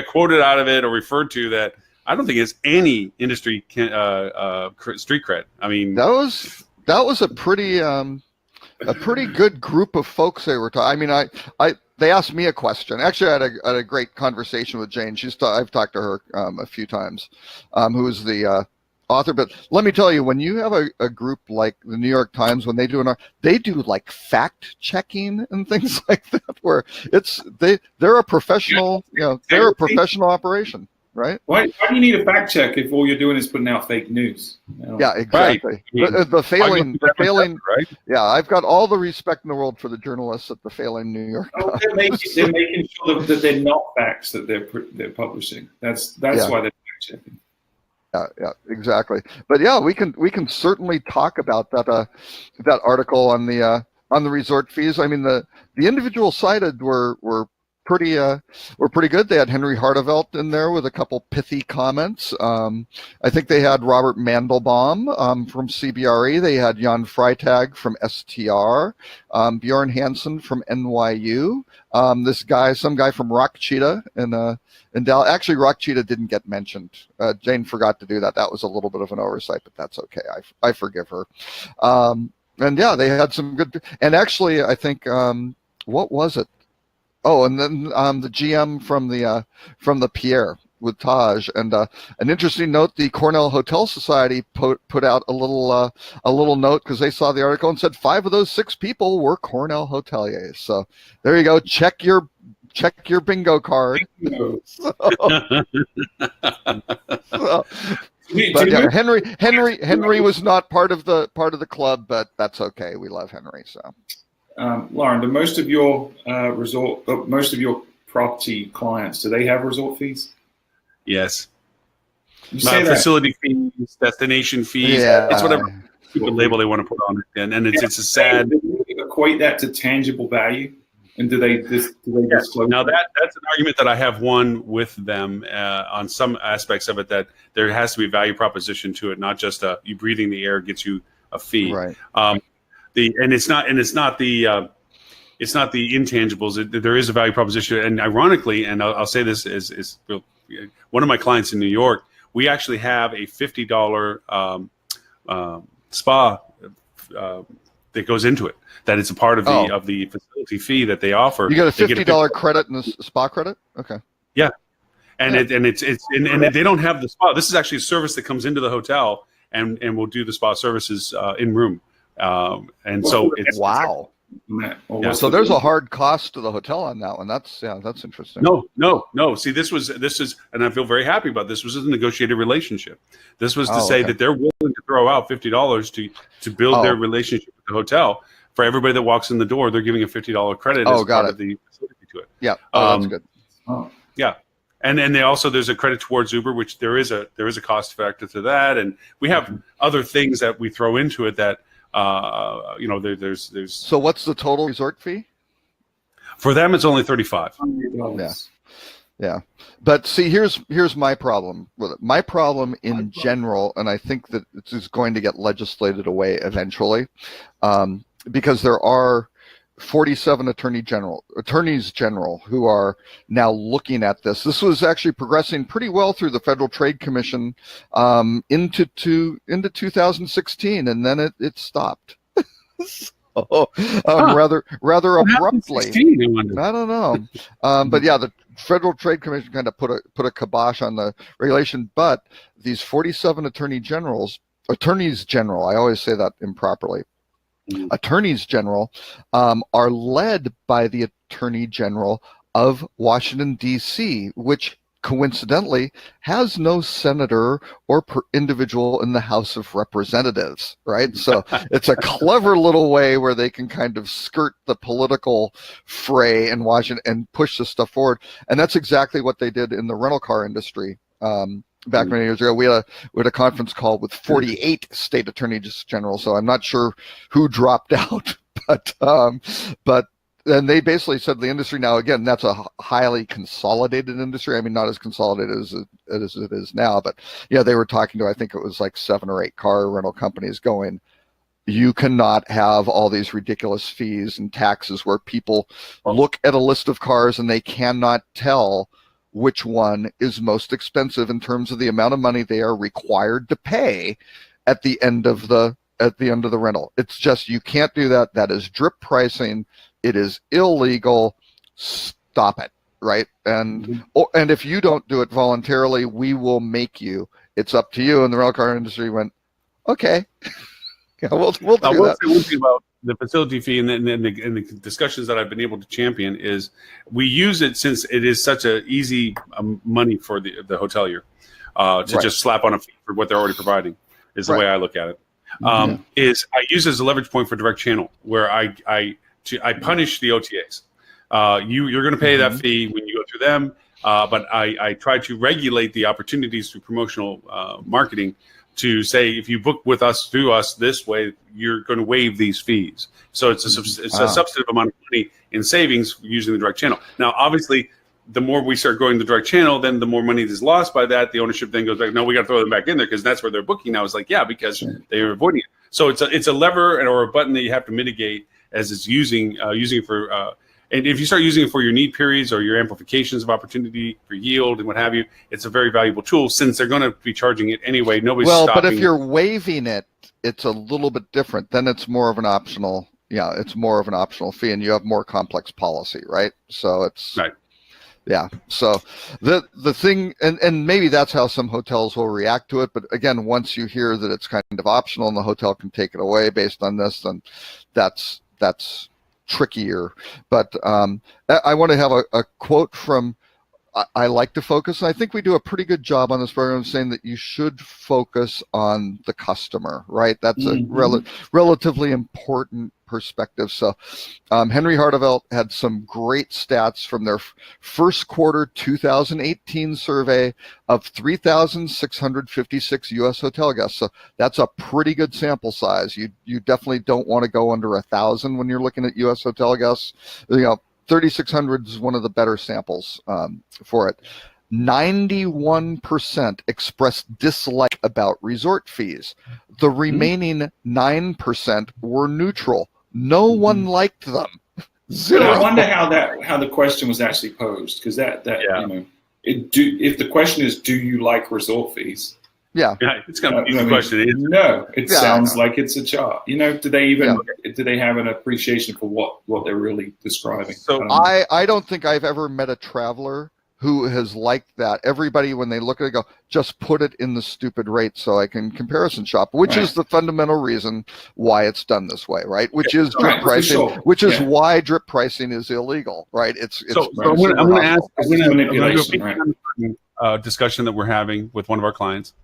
quoted out of it or referred to that. I don't think it's any industry street cred. I mean, that was a pretty good group of folks they were talking. I mean, they asked me a question. Actually, I had a great conversation with Jane. I've talked to her a few times, who is the author. But let me tell you, when you have a group like the New York Times, when they do like fact checking and things like that, where they're a professional, they're a professional operation. Right? Why do you need a fact check if all you're doing is putting out fake news? Yeah, exactly. Right. The failing, right? Yeah, I've got all the respect in the world for the journalists at the failing New York Times. They're making sure that they're not facts that they're publishing. That's why they're fact checking. Yeah, exactly. But yeah, we can certainly talk about that article on the resort fees. I mean, the individuals cited were pretty good. They had Henry Hartevelt in there with a couple pithy comments. I think they had Robert Mandelbaum from CBRE. They had Jan Freitag from STR, Bjorn Hansen from NYU. Some guy from Rock Cheetah in Dallas. Actually, Rock Cheetah didn't get mentioned. Jane forgot to do that. That was a little bit of an oversight, but that's okay. I forgive her. And yeah, they had some good. And actually, I think what was it? Oh, and then the GM from the Pierre with Taj, and an interesting note: the Cornell Hotel Society put out a little note because they saw the article and said 5 of those 6 people were Cornell hoteliers. So there you go. Check your bingo card. But yeah, Henry was not part of the club, but that's okay. We love Henry. So. Lauren, do most of your property clients, do they have resort fees? Yes. Facility fees, destination fees. Yeah. It's whatever stupid label they want to put on it, and it's a sad. Do they equate that to tangible value, and do they disclose? Now that's an argument that I have won with them on some aspects of it, that there has to be a value proposition to it, not just you breathing the air gets you a fee. Right. It's not the intangibles. There is a value proposition, and ironically, and I'll say this is one of my clients in New York. We actually have a $50 spa that goes into it. That it's a part of the facility fee that they offer. You got a $50 credit in the spa credit. Okay. Yeah, and they don't have the spa. This is actually a service that comes into the hotel, and we'll do the spa services in room. And so it's wow. Yeah. So there's a hard cost to the hotel on that one. That's interesting. No. See, this is, and I feel very happy about this. Was a negotiated relationship. This was to say that they're willing to throw out $50 to build their relationship with the hotel. For everybody that walks in the door, they're giving a $50 credit as part of the facility to it. Yeah, that's good. Yeah. And then there's a credit towards Uber, which there is a cost factor to that, and we have other things that we throw into it that. There's. So what's the total resort fee? For them, it's only $35. Yeah. But see, here's my problem with it. My problem in general, and I think that this is going to get legislated away eventually, because there are 47 attorneys general who are now looking at this. This was actually progressing pretty well through the Federal Trade Commission into 2016, and then it stopped. Rather abruptly. I don't know, but yeah, the Federal Trade Commission kind of put a kibosh on the regulation. But these 47 attorneys general, I always say that improperly. Attorneys general are led by the Attorney General of Washington, D.C., which coincidentally has no senator or individual in the House of Representatives, right? So it's a clever little way where they can kind of skirt the political fray in Washington and push this stuff forward. And that's exactly what they did in the rental car industry. back many years ago. We had a conference call with 48 state attorneys general. So I'm not sure who dropped out, but and they basically said the industry now, again, that's a highly consolidated industry. I mean, not as consolidated as it is now, but they were talking to, I think it was like 7 or 8 car rental companies going, you cannot have all these ridiculous fees and taxes where people look at a list of cars and they cannot tell which one is most expensive in terms of the amount of money they are required to pay at the end of the rental. It's just, you can't do that. That is drip pricing. It is illegal. Stop it, right? And and if you don't do it voluntarily, we will make you. It's up to you. And the rental car industry went, okay. Yeah, we'll do that. One thing about the facility fee and the discussions that I've been able to champion is we use it since it is such a easy money for the hotelier to just slap on a fee for what they're already providing is the way I look at it. Is I use it as a leverage point for direct channel where I punish the OTAs. You're going to pay that fee when you go through them, but I try to regulate the opportunities through promotional marketing to say, if you book with us through us this way, you're going to waive these fees. So it's a substantive amount of money in savings using the direct channel. Now, obviously, the more we start growing the direct channel, then the more money is lost by that. The ownership then goes back. No, we got to throw them back in there because that's where they're booking now. It's like, yeah, because they are avoiding it. So it's a lever or a button that you have to mitigate as it's using it for. And if you start using it for your need periods or your amplifications of opportunity for yield and what have you, it's a very valuable tool since they're going to be charging it anyway. Nobody's stopping. But if you're waiving it, it's a little bit different. Then it's more of an optional. Yeah, it's more of an optional fee, and you have more complex policy, right? So it's right. Yeah. So the thing, and maybe that's how some hotels will react to it. But again, once you hear that it's kind of optional and the hotel can take it away based on this, then that's trickier. But I want to have a quote from, I like to focus, and I think we do a pretty good job on this program saying that you should focus on the customer, right? That's a relatively important perspective. So Henry Hardevelt had some great stats from their first quarter 2018 survey of 3,656 U.S. hotel guests. So that's a pretty good sample size. You definitely don't want to go under 1,000 when you're looking at U.S. hotel guests. 3,600 is one of the better samples for it. 91% expressed dislike about resort fees. The remaining 9% were neutral. No one liked them. Zero. I wonder how the question was actually posed, because if the question is, do you like resort fees? Yeah, it's kind of an easy question. No, it sounds like it's a chart. Do they have an appreciation for what they're really describing? So I don't think I've ever met a traveler who has liked that. Everybody, when they look at it, go, just put it in the stupid rate so I can comparison shop, which is the fundamental reason why it's done this way, right? Which is drip pricing, which is why drip pricing is illegal, right? I'm going to ask a discussion that we're having with one of our clients.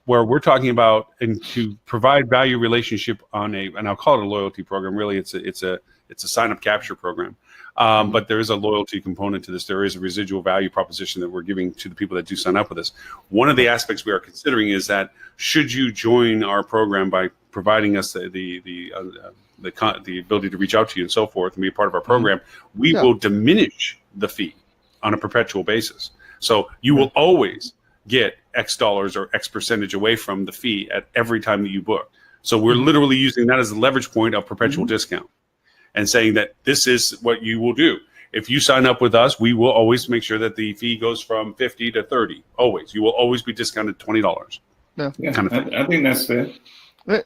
Where we're talking about and to provide value relationship on and I'll call it a loyalty program. Really, it's a sign up capture program, but there is a loyalty component to this. There is a residual value proposition that we're giving to the people that do sign up with us. One of the aspects we are considering is that should you join our program by providing us the ability to reach out to you and so forth and be a part of our program, we will diminish the fee on a perpetual basis. So you will always get X dollars or X percentage away from the fee at every time that you book. So we're literally using that as a leverage point of perpetual discount and saying that this is what you will do. If you sign up with us, we will always make sure that the fee goes from 50 to 30. Always. You will always be discounted $20. Yeah, kind of thing. I think that's fair.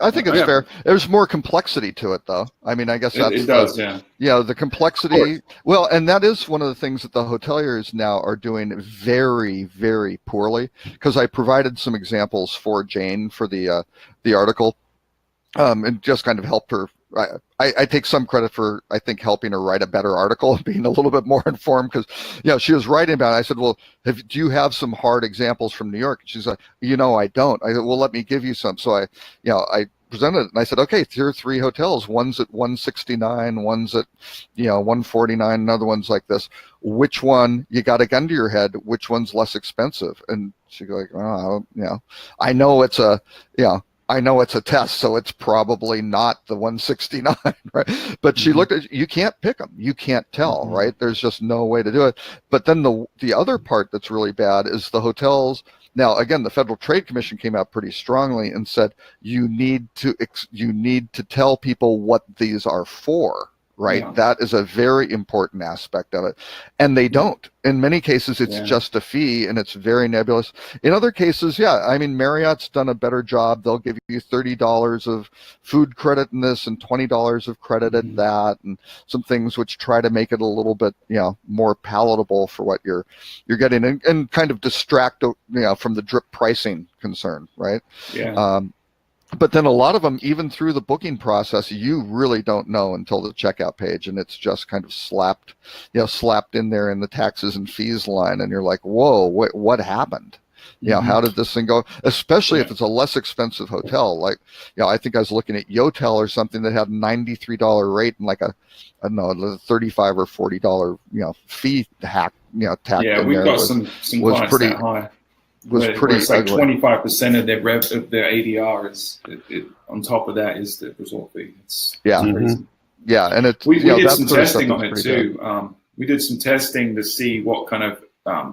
I think it's fair. There's more complexity to it, though. I mean, I guess it does. Yeah, the complexity. Well, and that is one of the things that the hoteliers now are doing very, very poorly. Because I provided some examples for Jane for the article, and just kind of helped her. I take some credit for, I think, helping her write a better article and being a little bit more informed because, she was writing about it. I said, well, do you have some hard examples from New York? And she's like, I don't. I said, well, let me give you some. So I presented it, and I said, okay, here are 3 hotels. One's at 169, one's at 149, another one's like this. Which one, you got a gun to your head, which one's less expensive? And she goes like, oh, I know it's a test, so it's probably not the 169, right? But she looked at, you can't pick them. You can't tell, right? There's just no way to do it. But then the other part that's really bad is the hotels. Now, again, the Federal Trade Commission came out pretty strongly and said you need to tell people what these are for, right? Yeah. That is a very important aspect of it. And they don't. In many cases, it's just a fee, and it's very nebulous. In other cases, Marriott's done a better job. They'll give you $30 of food credit in this and $20 of credit at that, and some things which try to make it a little bit, more palatable for what you're getting, and kind of distract, from the drip pricing concern, right? Yeah. But then a lot of them, even through the booking process, you really don't know until the checkout page, and it's just kind of slapped in there in the taxes and fees line, and you're like, whoa, what happened? How did this thing go? Especially if it's a less expensive hotel. Like, I think I was looking at Yotel or something that had a $93 rate and like a $35 or $40, fee hack, tacked in we've there. Got some clients that high. It's like 25% of their ADR is on top of that is the resort fee. It's crazy. Yeah, and we did some testing on it too. We did some testing to see what kind of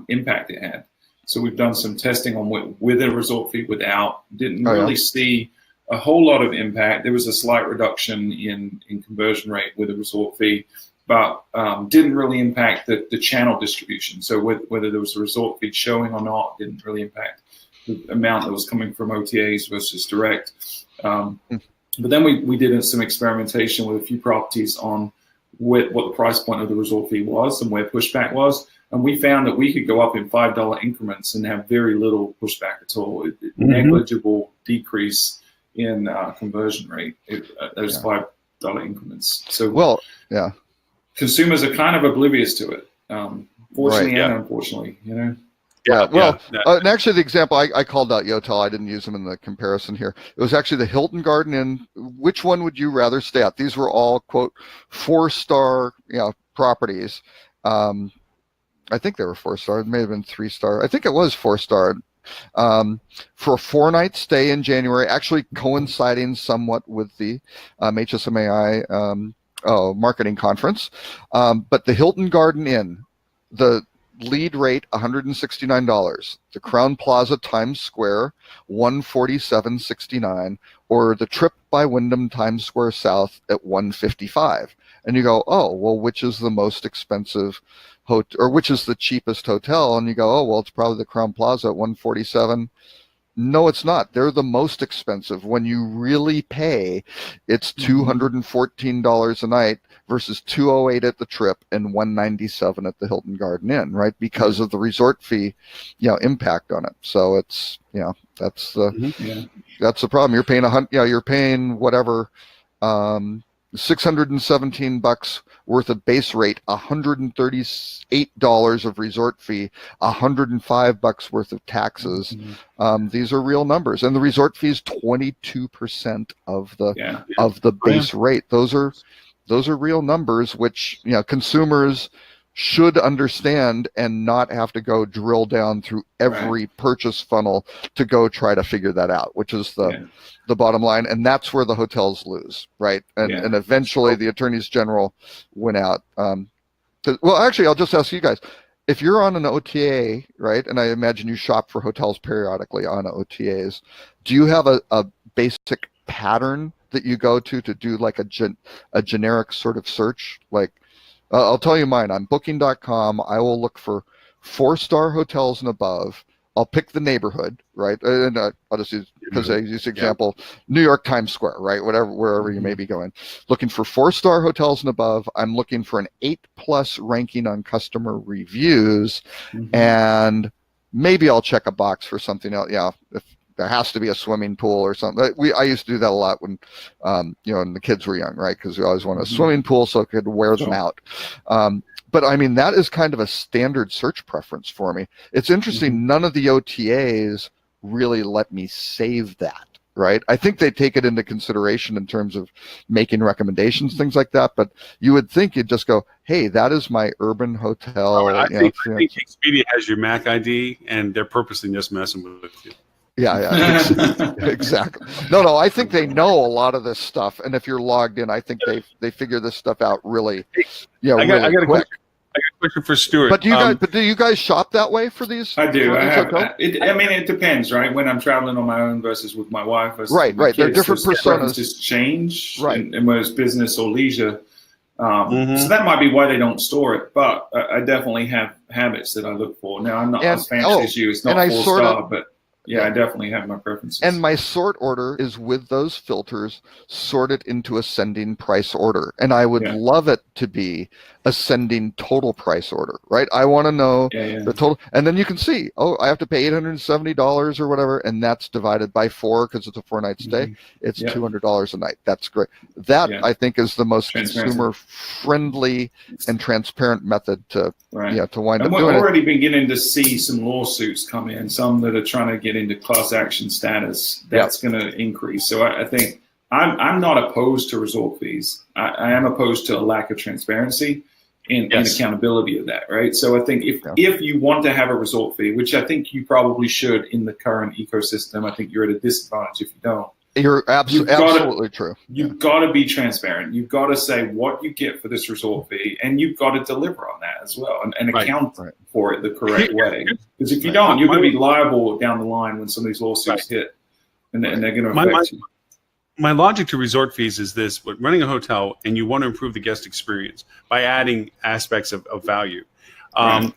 impact it had. So we've done some testing on with a resort fee, without. Didn't really see a whole lot of impact. There was a slight reduction in conversion rate with a resort fee, but didn't really impact the channel distribution. So whether there was a resort feed showing or not, didn't really impact the amount that was coming from OTAs versus direct. But then we did some experimentation with a few properties on what the price point of the resort fee was and where pushback was. And we found that we could go up in $5 increments and have very little pushback at all. Negligible decrease in conversion rate. Those $5 increments. So consumers are kind of oblivious to it, fortunately and unfortunately, and actually the example, I called out Yotel. I didn't use them in the comparison here. It was actually the Hilton Garden Inn. Which one would you rather stay at? These were all, quote, 4-star, properties. I think they were 4-star. It may have been 3-star. I think it was 4-star. For a 4-night stay in January, actually coinciding somewhat with the HSMAI marketing conference. But the Hilton Garden Inn, the lead rate $169, the Crown Plaza Times Square $147.69, or the Trip by Wyndham Times Square South at $155. And you go, oh, well, which is the most expensive hotel, or which is the cheapest hotel? And you go, oh, well, it's probably the Crown Plaza at $147. No, it's not. They're the most expensive. When you really pay, it's $214 a night versus $208 at the Trip and $197 at the Hilton Garden Inn, right? Because of the resort fee, impact on it. So it's, that's the problem. You're paying you're paying whatever, $617 worth of base rate, $138 of resort fee, $105 worth of taxes. These are real numbers, and the resort fee is 22% of the base rate. Those are real numbers, which consumers should understand and not have to go drill down through every purchase funnel to go try to figure that out, which is the bottom line. And that's where the hotels lose, right? And eventually the attorneys general went out. Well, actually, I'll just ask you guys, if you're on an OTA, right, and I imagine you shop for hotels periodically on OTAs, do you have a basic pattern that you go to do like a generic sort of search? Like, I'll tell you mine. On Booking.com, I will look for 4-star hotels and above. I'll pick the neighborhood, right? And I'll just use, because I use example, New York Times Square, right? Wherever you may be going. Looking for 4-star hotels and above. I'm looking for an 8+ ranking on customer reviews, and maybe I'll check a box for something else. If there has to be a swimming pool or something. I used to do that a lot when, when the kids were young, right? Because we always wanted a swimming pool so I could wear them out. But I mean, that is kind of a standard search preference for me. It's interesting. None of the OTAs really let me save that, right? I think they take it into consideration in terms of making recommendations, things like that. But you would think you'd just go, hey, that is my urban hotel. I think Expedia has your MAC ID, and they're purposely just messing with you. Yeah, exactly. No, I think they know a lot of this stuff, and if you're logged in, I think they figure this stuff out really, I got really a quick. question for Stuart. But do you guys shop that way for these? I do. For I mean, it depends, right? When I'm traveling on my own versus with my wife versus right. my kids, They're different personas. Preferences change, right? And whether it's business or leisure. Mm-hmm. So that might be why they don't store it, but I definitely have habits that I look for. Now, I'm not as fancy as you. It's not 4-star, but yeah, I definitely have my preferences. And my sort order is with those filters sorted into ascending price order. And I would love it to be ascending total price order, right? I want to know the total. And then you can see, oh, I have to pay $870 or whatever. And that's divided by 4 because it's a 4-night stay. It's $200 a night. That's great. That I think is the most consumer friendly and transparent method to, to wind up doing it. We're already beginning to see some lawsuits come in, some that are trying to get into class action status. That's going to increase. So I think I'm not opposed to resort fees. I am opposed to a lack of transparency and accountability of that, right? So I think if you want to have a resort fee, which I think you probably should in the current ecosystem, I think you're at a disadvantage if you don't. You're absolutely true. You've got to be transparent. You've got to say what you get for this resort fee, and you've got to deliver on that as well and account for it the correct way. Because if you don't, you're going to be liable down the line when some of these lawsuits hit, and they're going to affect you. My logic to resort fees is this: when running a hotel and you want to improve the guest experience by adding aspects of value,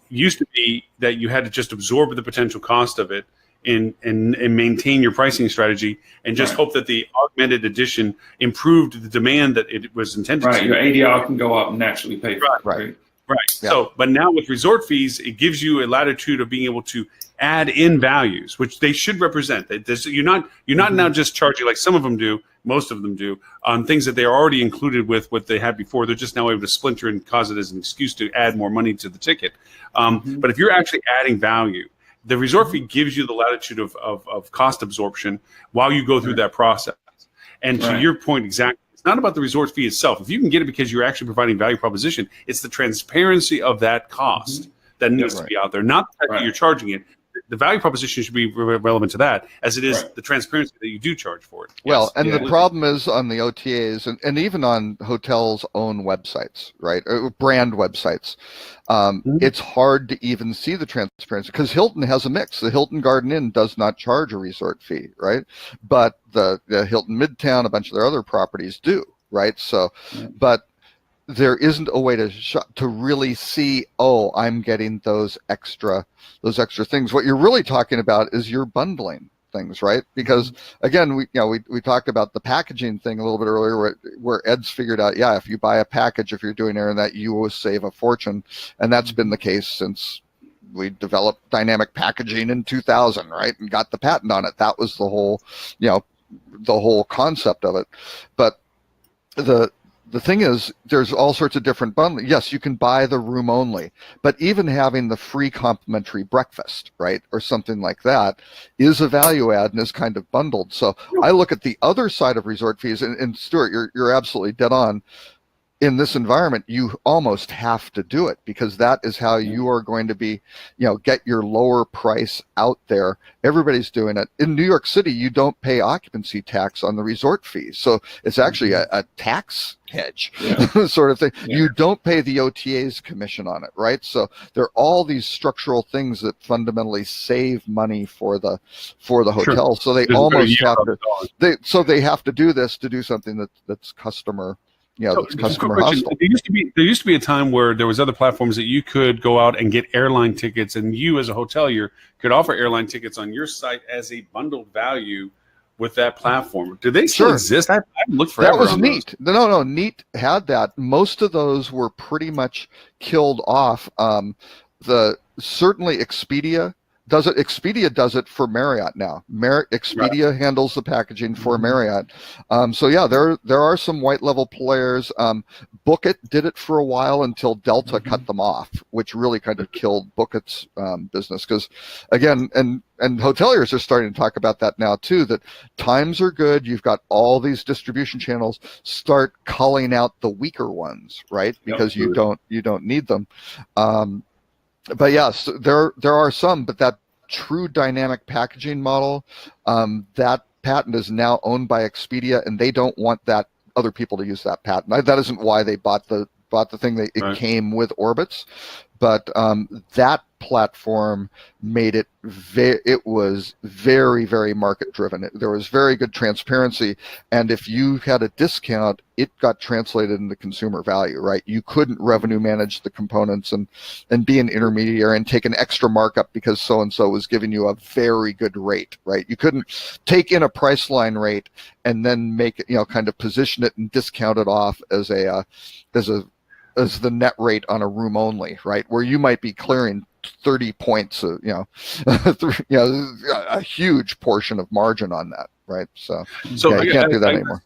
used to be that you had to just absorb the potential cost of it and maintain your pricing strategy and just hope that the augmented edition improved the demand that it was intended to. Your ADR can go up and naturally pay for it. Right. Yeah. So, but now with resort fees, it gives you a latitude of being able to add in values, which they should represent. You're not now just charging like some of them do, most of them do, on things that they are already included with what they had before. They're just now able to splinter and cause it as an excuse to add more money to the ticket. But if you're actually adding value, the resort fee gives you the latitude of cost absorption while you go through that process. And to your point exactly, it's not about the resort fee itself. If you can get it because you're actually providing value proposition, it's the transparency of that cost that needs to be out there, not the fact that you're charging it. The value proposition should be relevant to that as it is the transparency that you do charge for it. Well, and the problem is on the OTAs and even on hotels' own websites, right? Or brand websites. It's hard to even see the transparency because Hilton has a mix. The Hilton Garden Inn does not charge a resort fee, right? But the Hilton Midtown, a bunch of their other properties do, right? So, but there isn't a way to really see, oh, I'm getting those extra things. What you're really talking about is you're bundling things, right? Because again, we talked about the packaging thing a little bit earlier, where Ed's figured out, if you buy a package, if you're doing air and that, you will save a fortune, and that's been the case since we developed dynamic packaging in 2000, right? And got the patent on it. That was the whole concept of it. But the thing is, there's all sorts of different bundling. Yes, you can buy the room only, but even having the free complimentary breakfast, right, or something like that is a value add and is kind of bundled. So I look at the other side of resort fees, and Stuart, you're absolutely dead on. In this environment, you almost have to do it because that is how you are going to be, get your lower price out there. Everybody's doing it. In New York City, you don't pay occupancy tax on the resort fees. So it's actually a tax hedge sort of thing. You don't pay the OTA's commission on it, right? So there are all these structural things that fundamentally save money for the hotel. So they almost have to, they have to do this to do something that's customer. That's customer hostile. There used to be a time where there was other platforms that you could go out and get airline tickets, and you as a hotelier could offer airline tickets on your site as a bundled value with that platform. Do they still exist? I've looked forever. That was Neat. No, Neat had that. Most of those were pretty much killed off. Certainly Expedia does it. Expedia does it for Marriott now. Expedia handles the packaging for Marriott. So there are some white level players, Book It did it for a while until Delta cut them off, which really kind of killed Book It's business. Because again, and hoteliers are starting to talk about that now too, that times are good. You've got all these distribution channels. Start culling out the weaker ones, right? Because you don't need them. But yes, there are some, but that true dynamic packaging model, that patent is now owned by Expedia, and they don't want that other people to use that patent. That isn't why they bought the thing. It came with Orbitz, but that platform made it. It was very, very market driven. There was very good transparency, and if you had a discount, it got translated into consumer value. Right? You couldn't revenue manage the components and be an intermediary and take an extra markup because so and so was giving you a very good rate. Right? You couldn't take in a price line rate and then make it, kind of position it and discount it off as the net rate on a room only, right? Where you might be clearing 30 points, a huge portion of margin on that, right? So you can't do that anymore.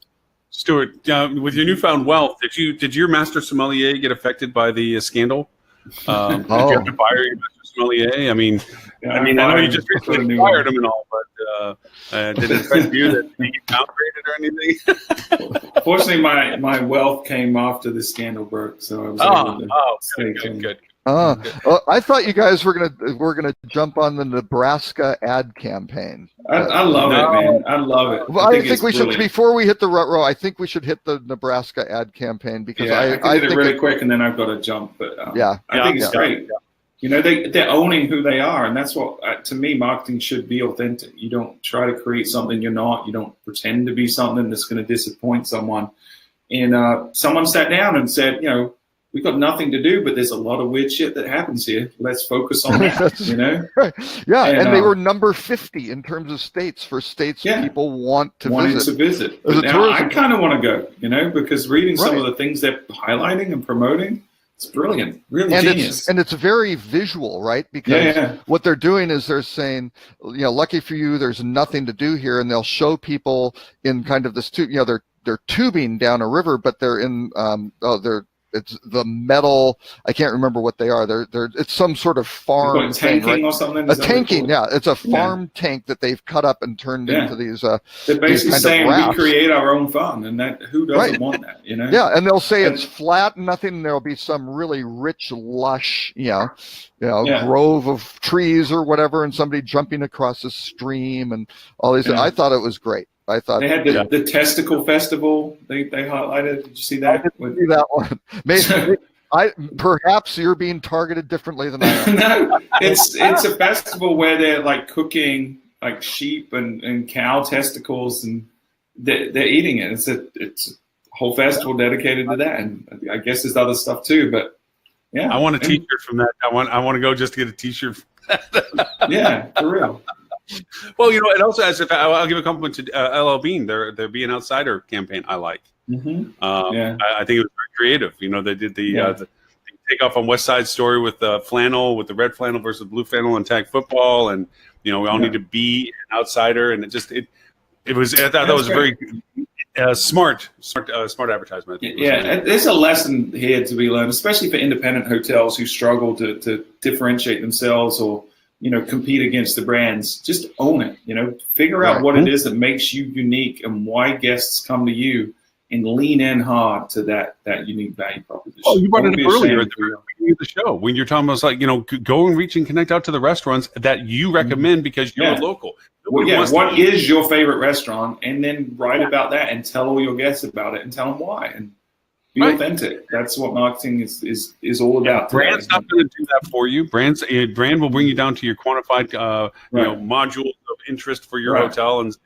Stuart, with your newfound wealth, did your master sommelier get affected by the scandal? Did you have to fire your master sommelier? I know you just recently fired him and all, but did it affect you that he get downgraded or anything? Fortunately, my wealth came after the scandal broke, so I was able to stay good. I thought you guys were gonna jump on the Nebraska ad campaign. I love it, man. I love it. Well, I think we should, before we hit the rut row, I think we should hit the Nebraska ad campaign because I did it really quick, and then I've got to jump. But I think it's great. Yeah. They're owning who they are, and that's what to me marketing should be authentic. You don't try to create something you're not. You don't pretend to be something that's going to disappoint someone. And someone sat down and said, we've got nothing to do, but there's a lot of weird shit that happens here. Let's focus on that, Right. Yeah, and they were number 50 in terms of states people wanted to visit. Now, I kind of want to go, because reading some of the things they're highlighting and promoting, it's brilliant, really genius. It's very visual, right? Because what they're doing is they're saying, lucky for you, there's nothing to do here, and they'll show people in kind of this tube, they're tubing down a river, but they're in it's the metal. I can't remember what they are. It's some sort of farm tanking thing, right? or something. A tanking, It's a farm tank that they've cut up and turned into these. They're basically saying we create our own fun, and that who doesn't want that, Yeah, and they'll say it's flat, nothing. And there'll be some really rich, lush, grove of trees or whatever, and somebody jumping across a stream and all these. I thought it was great. I thought they had the testicle festival. They highlighted. Did you see that? I didn't see that one. Maybe perhaps you're being targeted differently than I am. No, it's a festival where they're like cooking like sheep and cow testicles, and they're eating it. It's a whole festival dedicated to that, and I guess there's other stuff too. But I want a T-shirt from that. I want to go just to get a T-shirt. Yeah, for real. Well, it also has. I'll give a compliment to LL Bean. Their Be an Outsider campaign. I like. Mm-hmm. I think it was very creative. They did the takeoff on West Side Story with the flannel, with the red flannel versus blue flannel and tag football, and we all need to be an outsider. And it was. I thought that was very smart advertisement. There's a lesson here to be learned, especially for independent hotels who struggle to differentiate themselves or compete against the brands. Just own it. Figure out what it is that makes you unique and why guests come to you, and lean in hard to that unique value proposition. Oh, you brought it up earlier at the beginning of the show when you're talking about go and reach and connect out to the restaurants that you recommend because you're a local. What is your favorite restaurant, and then write about that and tell all your guests about it and tell them why. And be authentic. That's what marketing is all about. Brand's not going to do that for you. Brand will bring you down to your quantified modules of interest for your hotel, and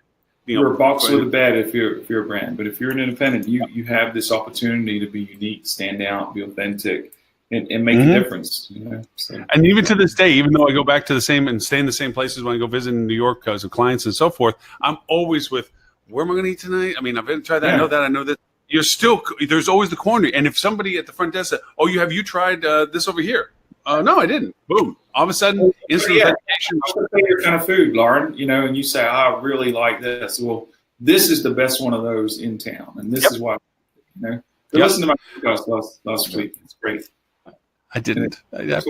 you're a box with a bed if you're a brand. But if you're an independent, you have this opportunity to be unique, stand out, be authentic, and make a difference. So. And even to this day, even though I go back to the same and stay in the same places when I go visit in New York because of clients and so forth, I'm always with, where am I going to eat tonight? I mean, I've been tried that. I know that. There's always the corner. And if somebody at the front desk said, "Oh, have you tried this over here?" No, I didn't. Boom. All of a sudden, instant authentication. Your kind of food, Lauren, and you say, "I really like this." Well, this is the best one of those in town, and this is why. I listened to my podcast last week. It's great. I didn't. I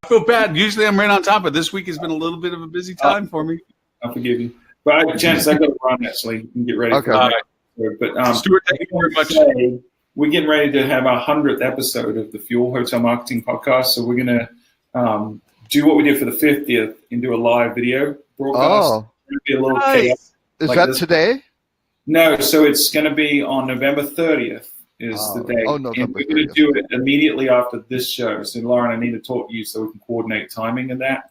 feel bad. Usually I'm right on top, but this week has been a little bit of a busy time for me. I forgive you. But Chance, I got to run actually and get ready. Okay. But Stuart, thank you very much. We're getting ready to have our 100th episode of the Fuel Hotel Marketing Podcast. So we're going to do what we did for the 50th and do a live video broadcast. Oh, It's be a little chaos. is like that this. today? No, so it's going to be on November 30th is the day. Oh, November and we're going to 30th. do it immediately after this show. So, Lauren, I need to talk to you so we can coordinate timing of that.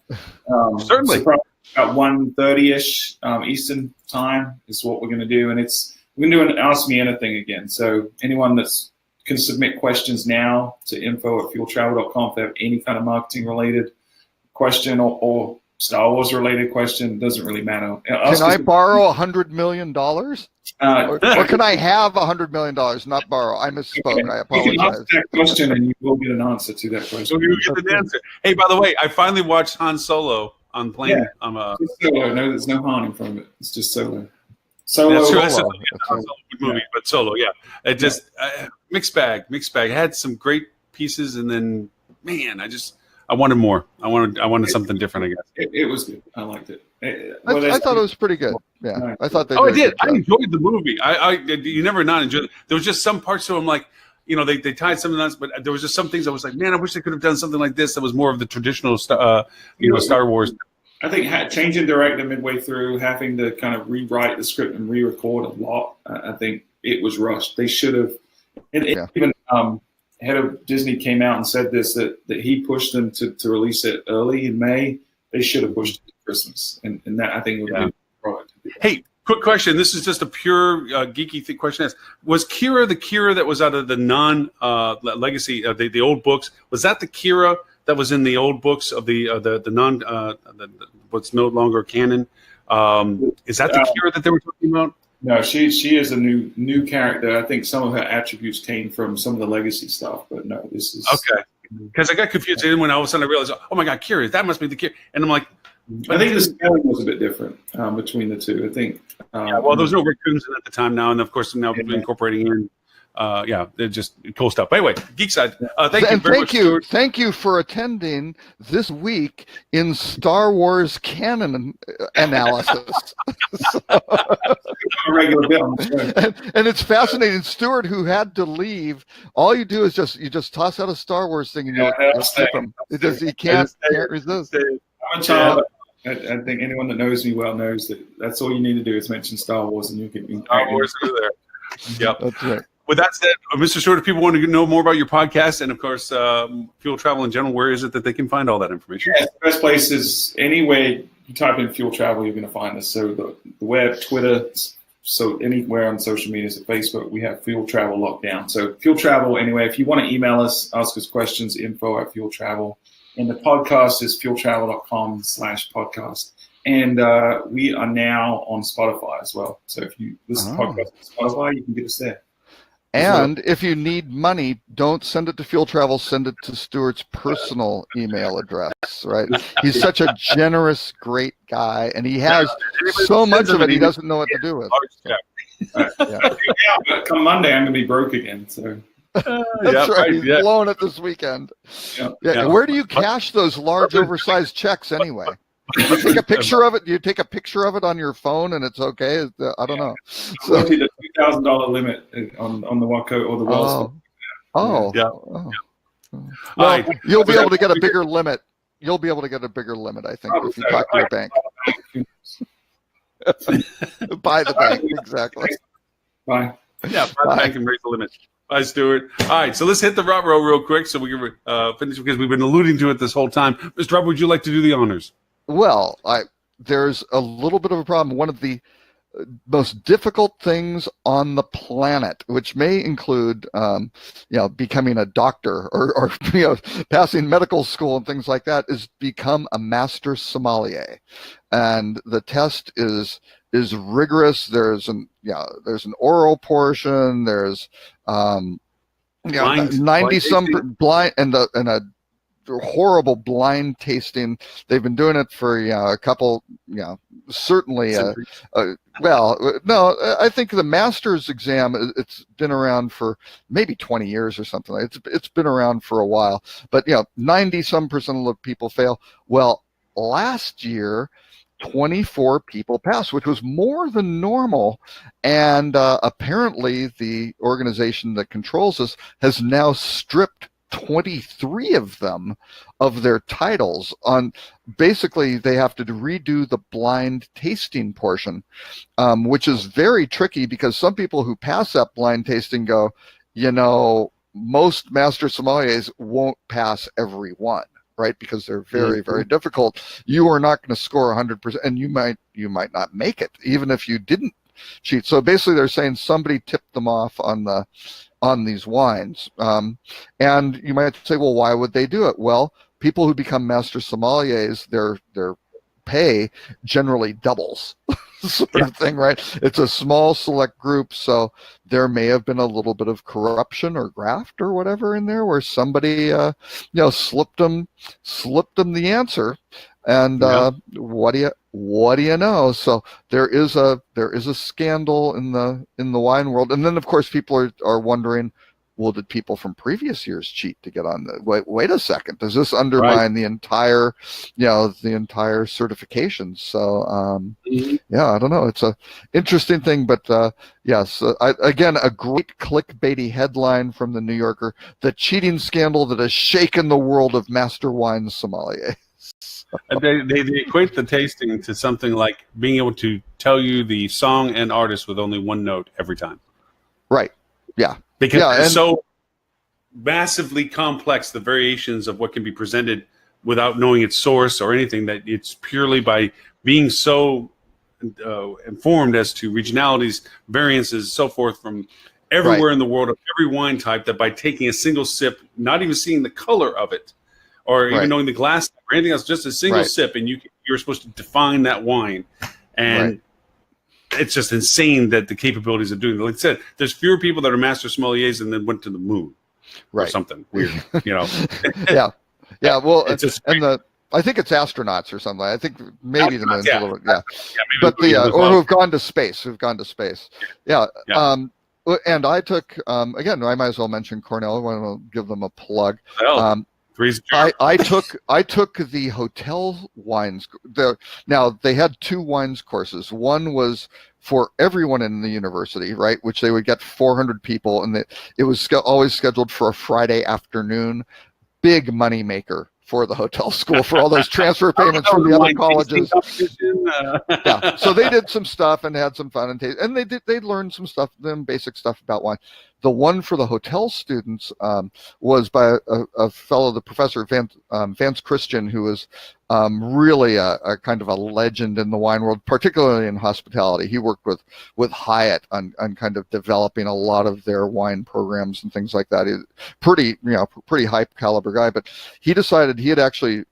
Certainly. So probably about 1:30ish Eastern time is what we're going to do. And we're going to do an Ask Me Anything again. So anyone can submit questions now to info@fueltravel.com if they have any kind of marketing related question or Star Wars related question. It doesn't really matter. Can I borrow $100 million? Or can I have $100 million, not borrow? I misspoke. I You can apologize. ask that question and you will get an answer to that question. So you get the answer. Hey, by the way, I finally watched Han Solo on plane. Yeah. Just solo. No, there's no harming from it. It's just solo. Solo. That's true. Solo. That's a good movie, but Solo, yeah. It just mixed bag. It had some great pieces, and then I wanted more. I wanted something different, I guess. It was good. I liked it. I thought it was pretty good. Yeah, Right. I thought they. I did a did. good I job. enjoyed the movie. You never not enjoyed it. There was just some parts to them, like, they tied something else, but there was just some things I was like, man, I wish they could have done something like this that was more of the traditional, Star Wars. I think changing director midway through, having to kind of rewrite the script and re-record a lot. I think it was rushed. They should have. Even head of Disney came out and said this that he pushed them to release it early in May. They should have pushed it to Christmas, and that I think would be a product. Hey, quick question. This is just a pure geeky question. Was Kira the Kira that was out of the non-legacy, the old books? Was that the Kira that was in the old books of the what's no longer canon? Is that the Kira that they were talking about? No, she is a new character. I think some of her attributes came from some of the legacy stuff, but no, this is okay. Because I got confused, and when all of a sudden I realized, oh my God, Kira, that must be the Kira, and I'm like, I think the spelling was a bit different between the two. I think. Well, there was no raccoons at the time now, and of course now we're incorporating in. They're just cool stuff. But anyway, Geek Side. Thank you for attending this week in Star Wars canon analysis. A regular bit on the show. And it's fascinating. Stuart, who had to leave, all you do is just toss out a Star Wars thing and you'll skip him. He can't resist. I'm a child. I think anyone that knows me well knows that that's all you need to do is mention Star Wars and you can be Star Wars are there. Yep. That's right. With that said, Mr. Stewart, if people want to know more about your podcast and, of course, Fuel Travel in general, where is it that they can find all that information? Yeah, the best place is anywhere you type in Fuel Travel, you're going to find us. So the web, Twitter, so anywhere on social media, so Facebook, we have Fuel Travel locked down. So Fuel Travel, anyway, if you want to email us, ask us questions, info@fueltravel. And the podcast is fueltravel.com/podcast. And we are now on Spotify as well. So if you listen to podcasts on Spotify, you can get us there. And if you need money, don't send it to Fuel Travel. Send it to Stuart's personal email address, right? He's such a generous, great guy, and he has so much of it he doesn't know what to do with. But come Monday, I'm going to be broke again. So that's right. He's blowing it this weekend. Where do you cash those large, oversized checks anyway? You take a picture of it. You take a picture of it on your phone, and it's okay. I don't know. So the $2,000 limit on the Waco or the Wells. Well, you'll be able to get a bigger limit. You'll be able to get a bigger limit, I think, if you talk to your bank. Buy the bank, exactly. Bye. Yeah, buy the bank and raise the limit. Bye, Stuart. All right, so let's hit the rot row real quick so we can finish because we've been alluding to it this whole time. Mr. Rob, would you like to do the honors? Well, there's a little bit of a problem. One of the most difficult things on the planet, which may include, becoming a doctor or passing medical school and things like that, is become a master sommelier. And the test is rigorous. There's an oral portion. There's 90 some blind and a horrible blind tasting. They've been doing it for a couple, certainly. Well, no, I think the master's exam, it's been around for maybe 20 years or something. It's been around for a while, but 90% of people fail. Well, last year, 24 people passed, which was more than normal. And apparently the organization that controls this has now stripped 23 of them of their titles. On basically they have to redo the blind tasting portion, which is very tricky because some people who pass that blind tasting go, most master sommeliers won't pass every one, right? Because they're very, very difficult. You are not going to score 100%, and you might not make it even if you didn't cheat. So basically they're saying somebody tipped them off on these wines. And you might say, well, why would they do it? Well, people who become master sommeliers, their pay generally doubles. Sort of thing, right? It's a small select group, so there may have been a little bit of corruption or graft or whatever in there, where somebody, slipped them the answer, and what do you know? So there is a scandal in the wine world, and then of course people are wondering, well, did people from previous years cheat to get on the? Wait a second, does this undermine the entire, the entire certification? So, I don't know. It's a interesting thing, but yes, again, a great clickbaity headline from the New Yorker: the cheating scandal that has shaken the world of master wine sommelier. They equate the tasting to something like being able to tell you the song and artist with only one note every time. Right. Yeah. Because it's so massively complex, the variations of what can be presented without knowing its source or anything, that it's purely by being so informed as to regionalities, variances, so forth from everywhere in the world of every wine type, that by taking a single sip, not even seeing the color of it, or even knowing the glass or anything else, just a single sip, and you're supposed to define that wine. And it's just insane that the capabilities of doing it. Like I said, there's fewer people that are master sommeliers and then went to the moon or something weird, Yeah. Well, I think it's astronauts or something. I think maybe the moon's a little bit, but or who've gone to space. And I took, again, I might as well mention Cornell. I want to give them a plug. I took the hotel wines. Now they had two wines courses. One was for everyone in the university, right, which they would get 400 people, and it was always scheduled for a Friday afternoon. Big money maker for the hotel school for all those transfer payments from the other colleges. So they did some stuff and had some fun, and they learned some stuff, them basic stuff about wine. The one for the hotel students was by a fellow, the professor Vance Christian, who is really a kind of a legend in the wine world, particularly in hospitality. He worked with Hyatt on kind of developing a lot of their wine programs and things like that. He's pretty high caliber guy, but he decided he had actually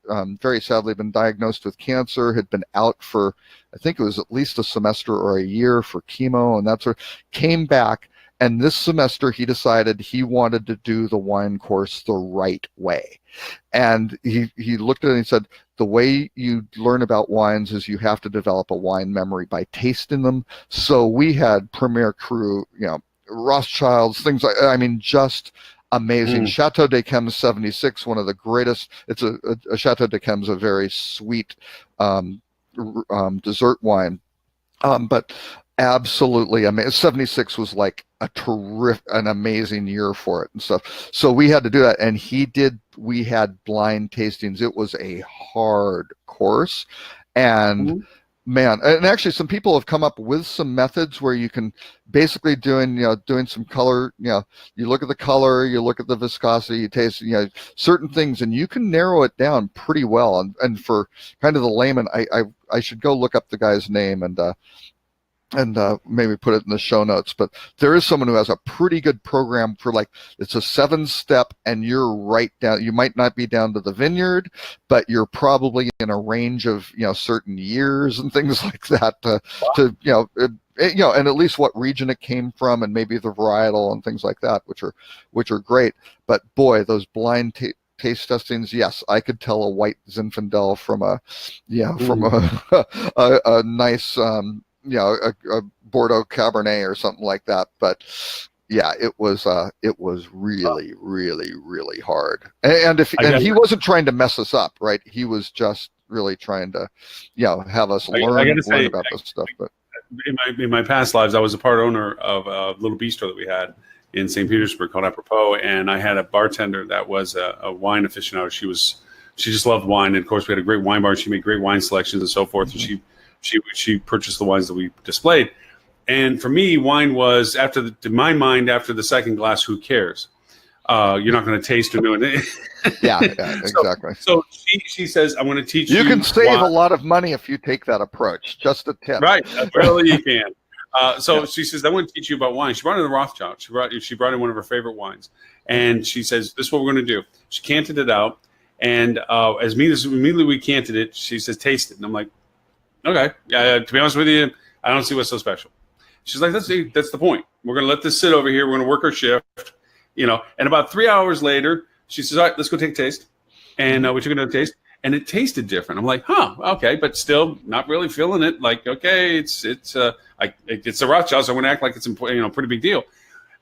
very sadly been diagnosed with cancer, had been out for, I think it was at least a semester or a year for chemo, and that sort of came back. And this semester, he decided he wanted to do the wine course the right way. And he looked at it and he said, the way you learn about wines is you have to develop a wine memory by tasting them. So we had Premier Cru, Rothschilds, things like, just amazing. Chateau de Chems 76, one of the greatest. It's a Chateau de Chems, a very sweet dessert wine. But absolutely amazing. 76 was like an amazing year for it and stuff. So we had to do that, and we had blind tastings. It was a hard course, and man, and actually some people have come up with some methods where you can basically doing some color, you look at the color, you look at the viscosity, you taste, certain things, and you can narrow it down pretty well. And for kind of the layman, I should go look up the guy's name and maybe put it in the show notes, but there is someone who has a pretty good program for, like, it's a 7-step, and you're right down. You might not be down to the vineyard, but you're probably in a range of certain years and things like that and at least what region it came from, and maybe the varietal and things like that, which are great. But boy, those blind taste testings, yes, I could tell a white Zinfandel from a a nice a Bordeaux Cabernet or something like that. But yeah, it was really, really, really hard. And he wasn't trying to mess us up, right? He was just really trying to, have us learn about this stuff. But in my past lives, I was a part owner of a little bistro that we had in St. Petersburg called Apropos, and I had a bartender that was a wine aficionado. She just loved wine, and of course we had a great wine bar. She made great wine selections and so forth. Mm-hmm. And she purchased the wines that we displayed. And for me, wine was to my mind, after the second glass, who cares? You're not going to taste or do it. Yeah, exactly. So she says, "I'm going to teach you." You can save a lot of money if you take that approach. Just a tip. Right, really, you can. She says, "I want to teach you about wine." She brought in the Rothschild. She brought in one of her favorite wines, and she says, "This is what we're going to do." She canted it out, and as immediately we canted it, she says, "Taste it." And I'm like, "Okay, yeah." To be honest with you, I don't see what's so special. She's like, that's the point. We're going to let this sit over here. We're going to work our shift, And about 3 hours later, she says, all right, let's go take a taste. And we took another taste, and it tasted different. I'm like, okay, but still not really feeling it. Like, okay, it's a Rothschild, so I'm going to act like it's a pretty big deal.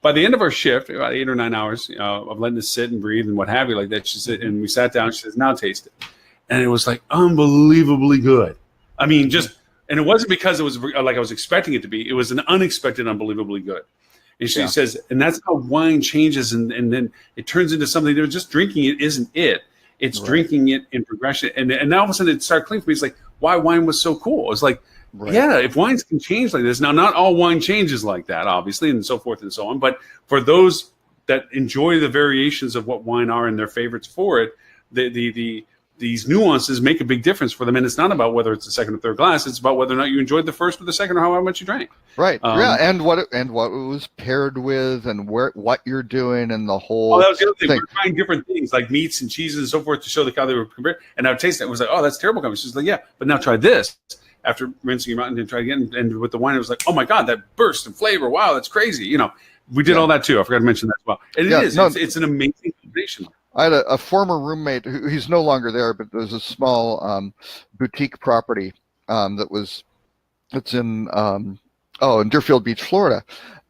By the end of our shift, about 8 or 9 hours of letting this sit and breathe and what have you like that, she said, and we sat down. She says, now taste it. And it was like unbelievably good. I mean, and it wasn't because it was like I was expecting it to be. It was an unexpected, unbelievably good. And she says, and that's how wine changes, and then it turns into something. They're just drinking it isn't it. It's drinking it in progression. And now all of a sudden it started clicking for me. It's like, why wine was so cool. It's like, yeah, if wines can change like this. Now, not all wine changes like that, obviously, and so forth and so on. But for those that enjoy the variations of what wine are and their favorites for it, these nuances make a big difference for them. And it's not about whether it's the second or third glass. It's about whether or not you enjoyed the first or the second or how much you drank. Right. And what it was paired with and what you're doing and the whole that was the other thing. We were trying different things like meats and cheeses and so forth to show how they were compared. And I would taste it. It was like, oh, that's terrible. She's like, yeah, but now try this. After rinsing your mouth and try again. And with the wine, it was like, oh my God, that burst in flavor. Wow, that's crazy. We did all that too. I forgot to mention that as well. And it is. It's an amazing combination. I had a former roommate he's no longer there, but there's a small boutique property it's in Deerfield Beach, Florida,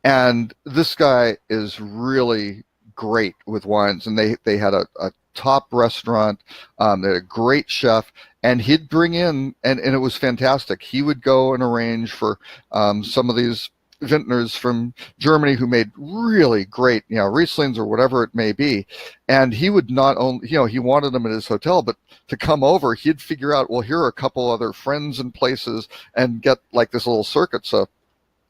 and this guy is really great with wines, and they had a top restaurant, they had a great chef, and he'd bring in and it was fantastic. He would go and arrange for some of these vintners from Germany who made really great, Rieslings or whatever it may be. And he would not only, he wanted them at his hotel, but to come over, he'd figure out, well, here are a couple other friends and places and get like this little circuit. So,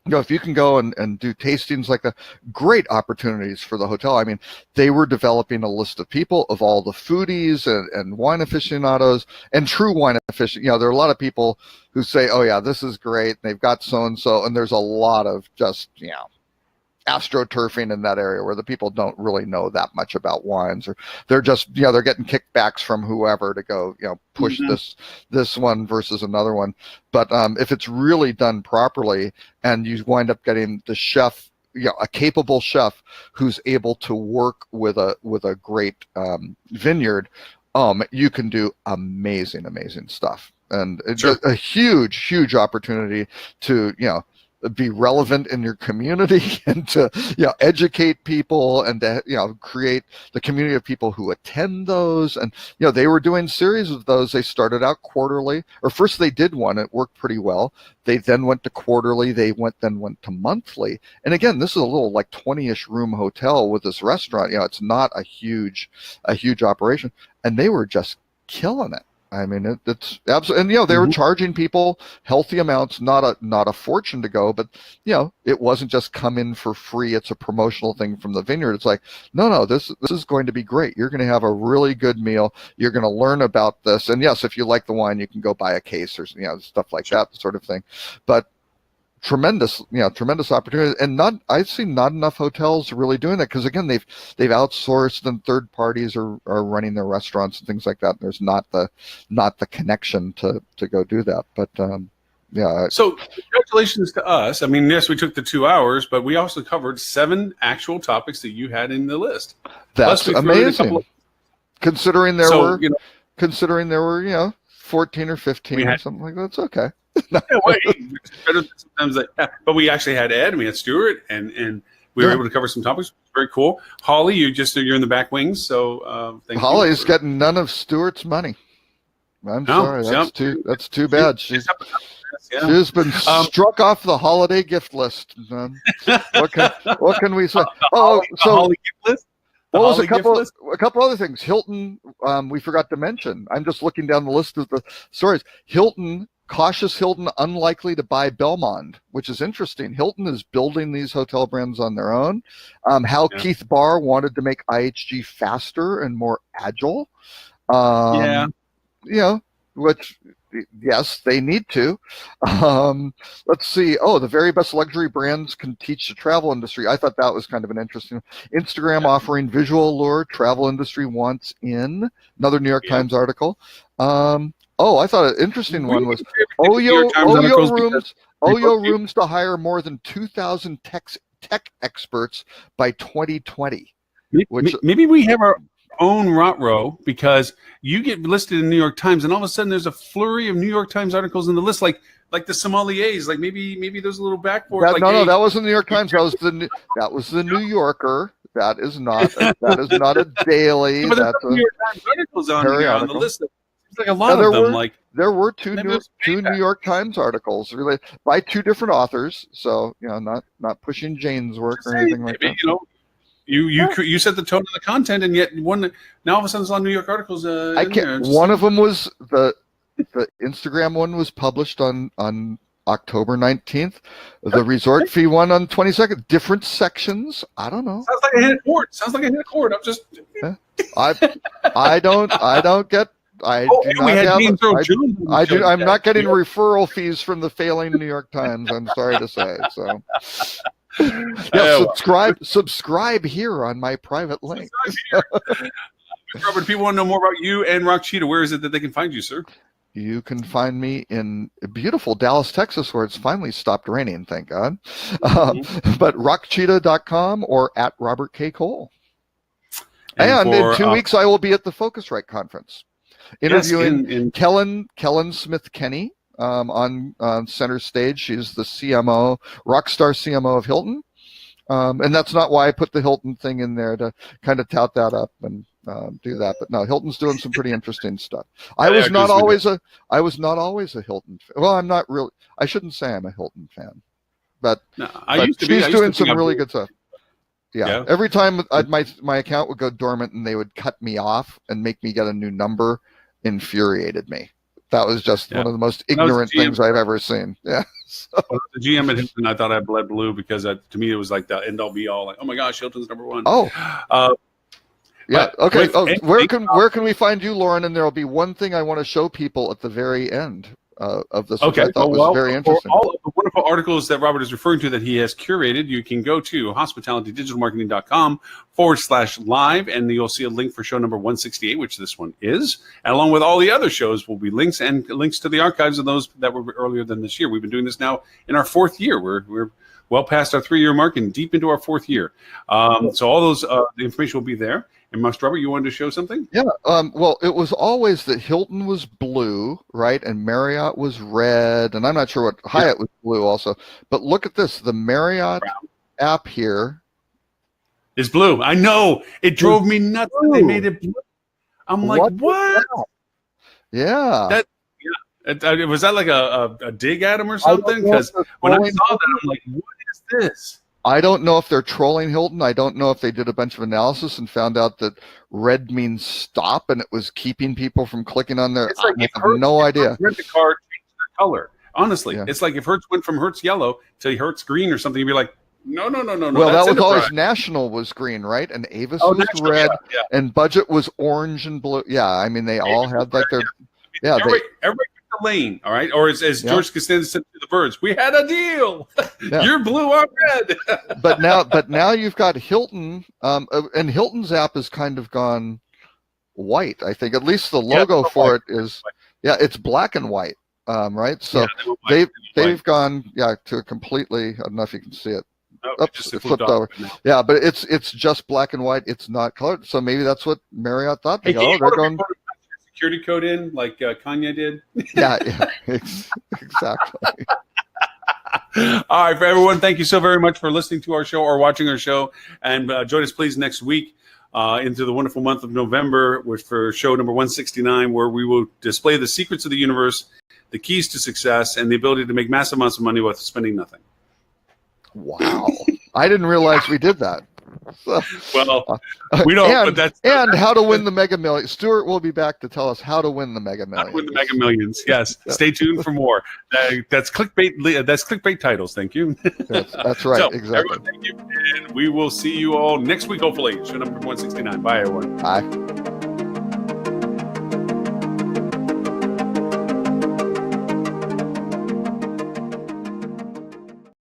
if you can go and do tastings like that, great opportunities for the hotel. I mean, they were developing a list of people of all the foodies and wine aficionados and true wine aficionados. There are a lot of people who say, oh yeah, this is great. And they've got so-and-so. And there's a lot of just, astroturfing in that area where the people don't really know that much about wines, or they're just, they're getting kickbacks from whoever to go, push this one versus another one. But if it's really done properly and you wind up getting the chef, a capable chef who's able to work with a great vineyard, you can do amazing stuff. And it's a huge opportunity to, be relevant in your community and to educate people and to create the community of people who attend those. And they were doing series of those. They started out quarterly, or first they did one, it worked pretty well. They then went to quarterly, they went to monthly. And again, this is a little like 20-ish room hotel with this restaurant. It's not a huge operation, and they were just killing it. I mean, it's absolutely, and they were charging people healthy amounts, not a fortune to go, but it wasn't just come in for free. It's a promotional thing from the vineyard. It's like, no, this is going to be great. You're going to have a really good meal. You're going to learn about this, and yes, if you like the wine, you can go buy a case or stuff like that sort of thing. But tremendous opportunity, and I've seen not enough hotels really doing that, because again, they've outsourced and third parties are running their restaurants and things like that. And there's not the connection to go do that. But So congratulations to us. I mean, yes, we took the 2 hours, but we also covered 7 actual topics that you had in the list. That's amazing. Considering there So, were, you know, 14 or 15 or something like that, it's okay. yeah, well, it's better than sometimes but we actually had Ed and we had Stuart and we were able to cover some topics. Very cool. Holly, you're in the back wings, so thank you. Holly's getting none of Stuart's money. I'm sorry, that's too bad. She's been struck off the holiday gift list. What can we say? Holly gift list. What was a couple other things? Hilton, we forgot to mention. I'm just looking down the list of the stories. Cautious Hilton unlikely to buy Belmond, which is interesting. Hilton is building these hotel brands on their own. Keith Barr wanted to make IHG faster and more agile. Which, yes, they need to. Let's see. The very best luxury brands can teach the travel industry. I thought that was kind of an interesting. Instagram offering visual allure, travel industry wants in. Another New York Times article. I thought an interesting one was Oyo rooms to hire more than 2,000 tech experts by 2020. Maybe we have our own Rot-Row, because you get listed in the New York Times and all of a sudden there's a flurry of New York Times articles in the list, like the Sommeliers. Like maybe there's a little backboard. That wasn't the New York Times. That was the New Yorker. That is not a daily. But that's a New York Times articles on the list. It's like a lot of them. There were two New York Times articles related by two different authors. So not pushing Jane's work or anything like that. You set the tone of the content, and yet now all of a sudden it's on New York articles. One of them was the Instagram one was published on October 19th. The resort fee one on 22nd. Different sections. I don't know. Sounds like I hit a chord. I'm just. I don't get. I'm not getting referral fees from the failing New York Times. I'm sorry to say. So. Subscribe here on my private link. Robert, people want to know more about you and Rock Cheetah. Where is it that they can find you, sir? You can find me in beautiful Dallas, Texas, where it's finally stopped raining, thank God. But rockcheetah.com or at Robert K. Cole. And in 2 weeks, I will be at the Focusrite conference, interviewing Kellen Smith Kenny. On center stage. She's the CMO, rock star CMO of Hilton. And that's not why I put the Hilton thing in there, to kind of tout that up and do that. But no, Hilton's doing some pretty interesting stuff. I was not always a Hilton fan. Well, I'm not really. I shouldn't say I'm a Hilton fan, but she's doing some really good stuff. Yeah. Every time my account would go dormant and they would cut me off and make me get a new number, infuriated me. That was just one of the most ignorant things I've ever seen. Yeah. So. Well, the GM at Hilton, I thought I bled blue, because to me it was like the end all be all. Like, oh my gosh, Hilton's number one. Yeah. Okay. Where can we find you, Lauren? And there will be one thing I want to show people at the very end of this, which I thought was very interesting. All of the wonderful articles that Robert is referring to that he has curated, you can go to hospitalitydigitalmarketing.com/live, and you'll see a link for show number 168, which this one is. And along with all the other shows will be links, and links to the archives of those that were earlier than this year. We've been doing this now in our 4th year. We're well past our 3-year mark and deep into our 4th year. So all those the information will be there. And Robert, you wanted to show something? Yeah. Well, it was always that Hilton was blue, right, and Marriott was red, and I'm not sure what Hyatt was blue also. But look at this: the Marriott app here is blue. I know, it drove me nuts that they made it blue. I'm like, what? Yeah. Was that like a dig at him or something? Because when I saw that, I'm like, what is this? I don't know if they're trolling Hilton. I don't know if they did a bunch of analysis and found out that red means stop, and it was keeping people from clicking on their. I have no idea. Rent a car changed their color. Honestly, it's like if Hertz went from Hertz yellow to Hertz green or something, you'd be like, no. Well, that was always National was green, right? And Avis was National, red, and Budget was orange and blue. Yeah, I mean they all had like their. Yeah, everybody picked a lane, all right. Or as George Costanza said to the birds, "We had a deal. You're blue, I'm red." but now you've got Hilton, and Hilton's app has kind of gone white. I think at least the logo for it is. Yeah, it's black and white. Right. So they've gone to a completely. I don't know if you can see it. No, it Oops, just it flipped flipped over. No. Yeah, but it's just black and white. It's not colored. So maybe that's what Marriott thought. They Hey, go, can oh, you they're put going. a security code in like Kanye did? Yeah, exactly. All right, for everyone, thank you so very much for listening to our show or watching our show. And join us, please, next week into the wonderful month of November for show number 169, where we will display the secrets of the universe, the keys to success, and the ability to make massive amounts of money without spending nothing. Wow. I didn't realize we did that. Well, we don't, but that's... And how to win the Mega Millions. Stuart will be back to tell us how to win the Mega Millions. How to win the Mega Millions, yes. Stay tuned for more. That's clickbait titles, thank you. That's right, so, exactly. Everyone, thank you, and we will see you all next week, hopefully. Show number 169. Bye, everyone. Bye.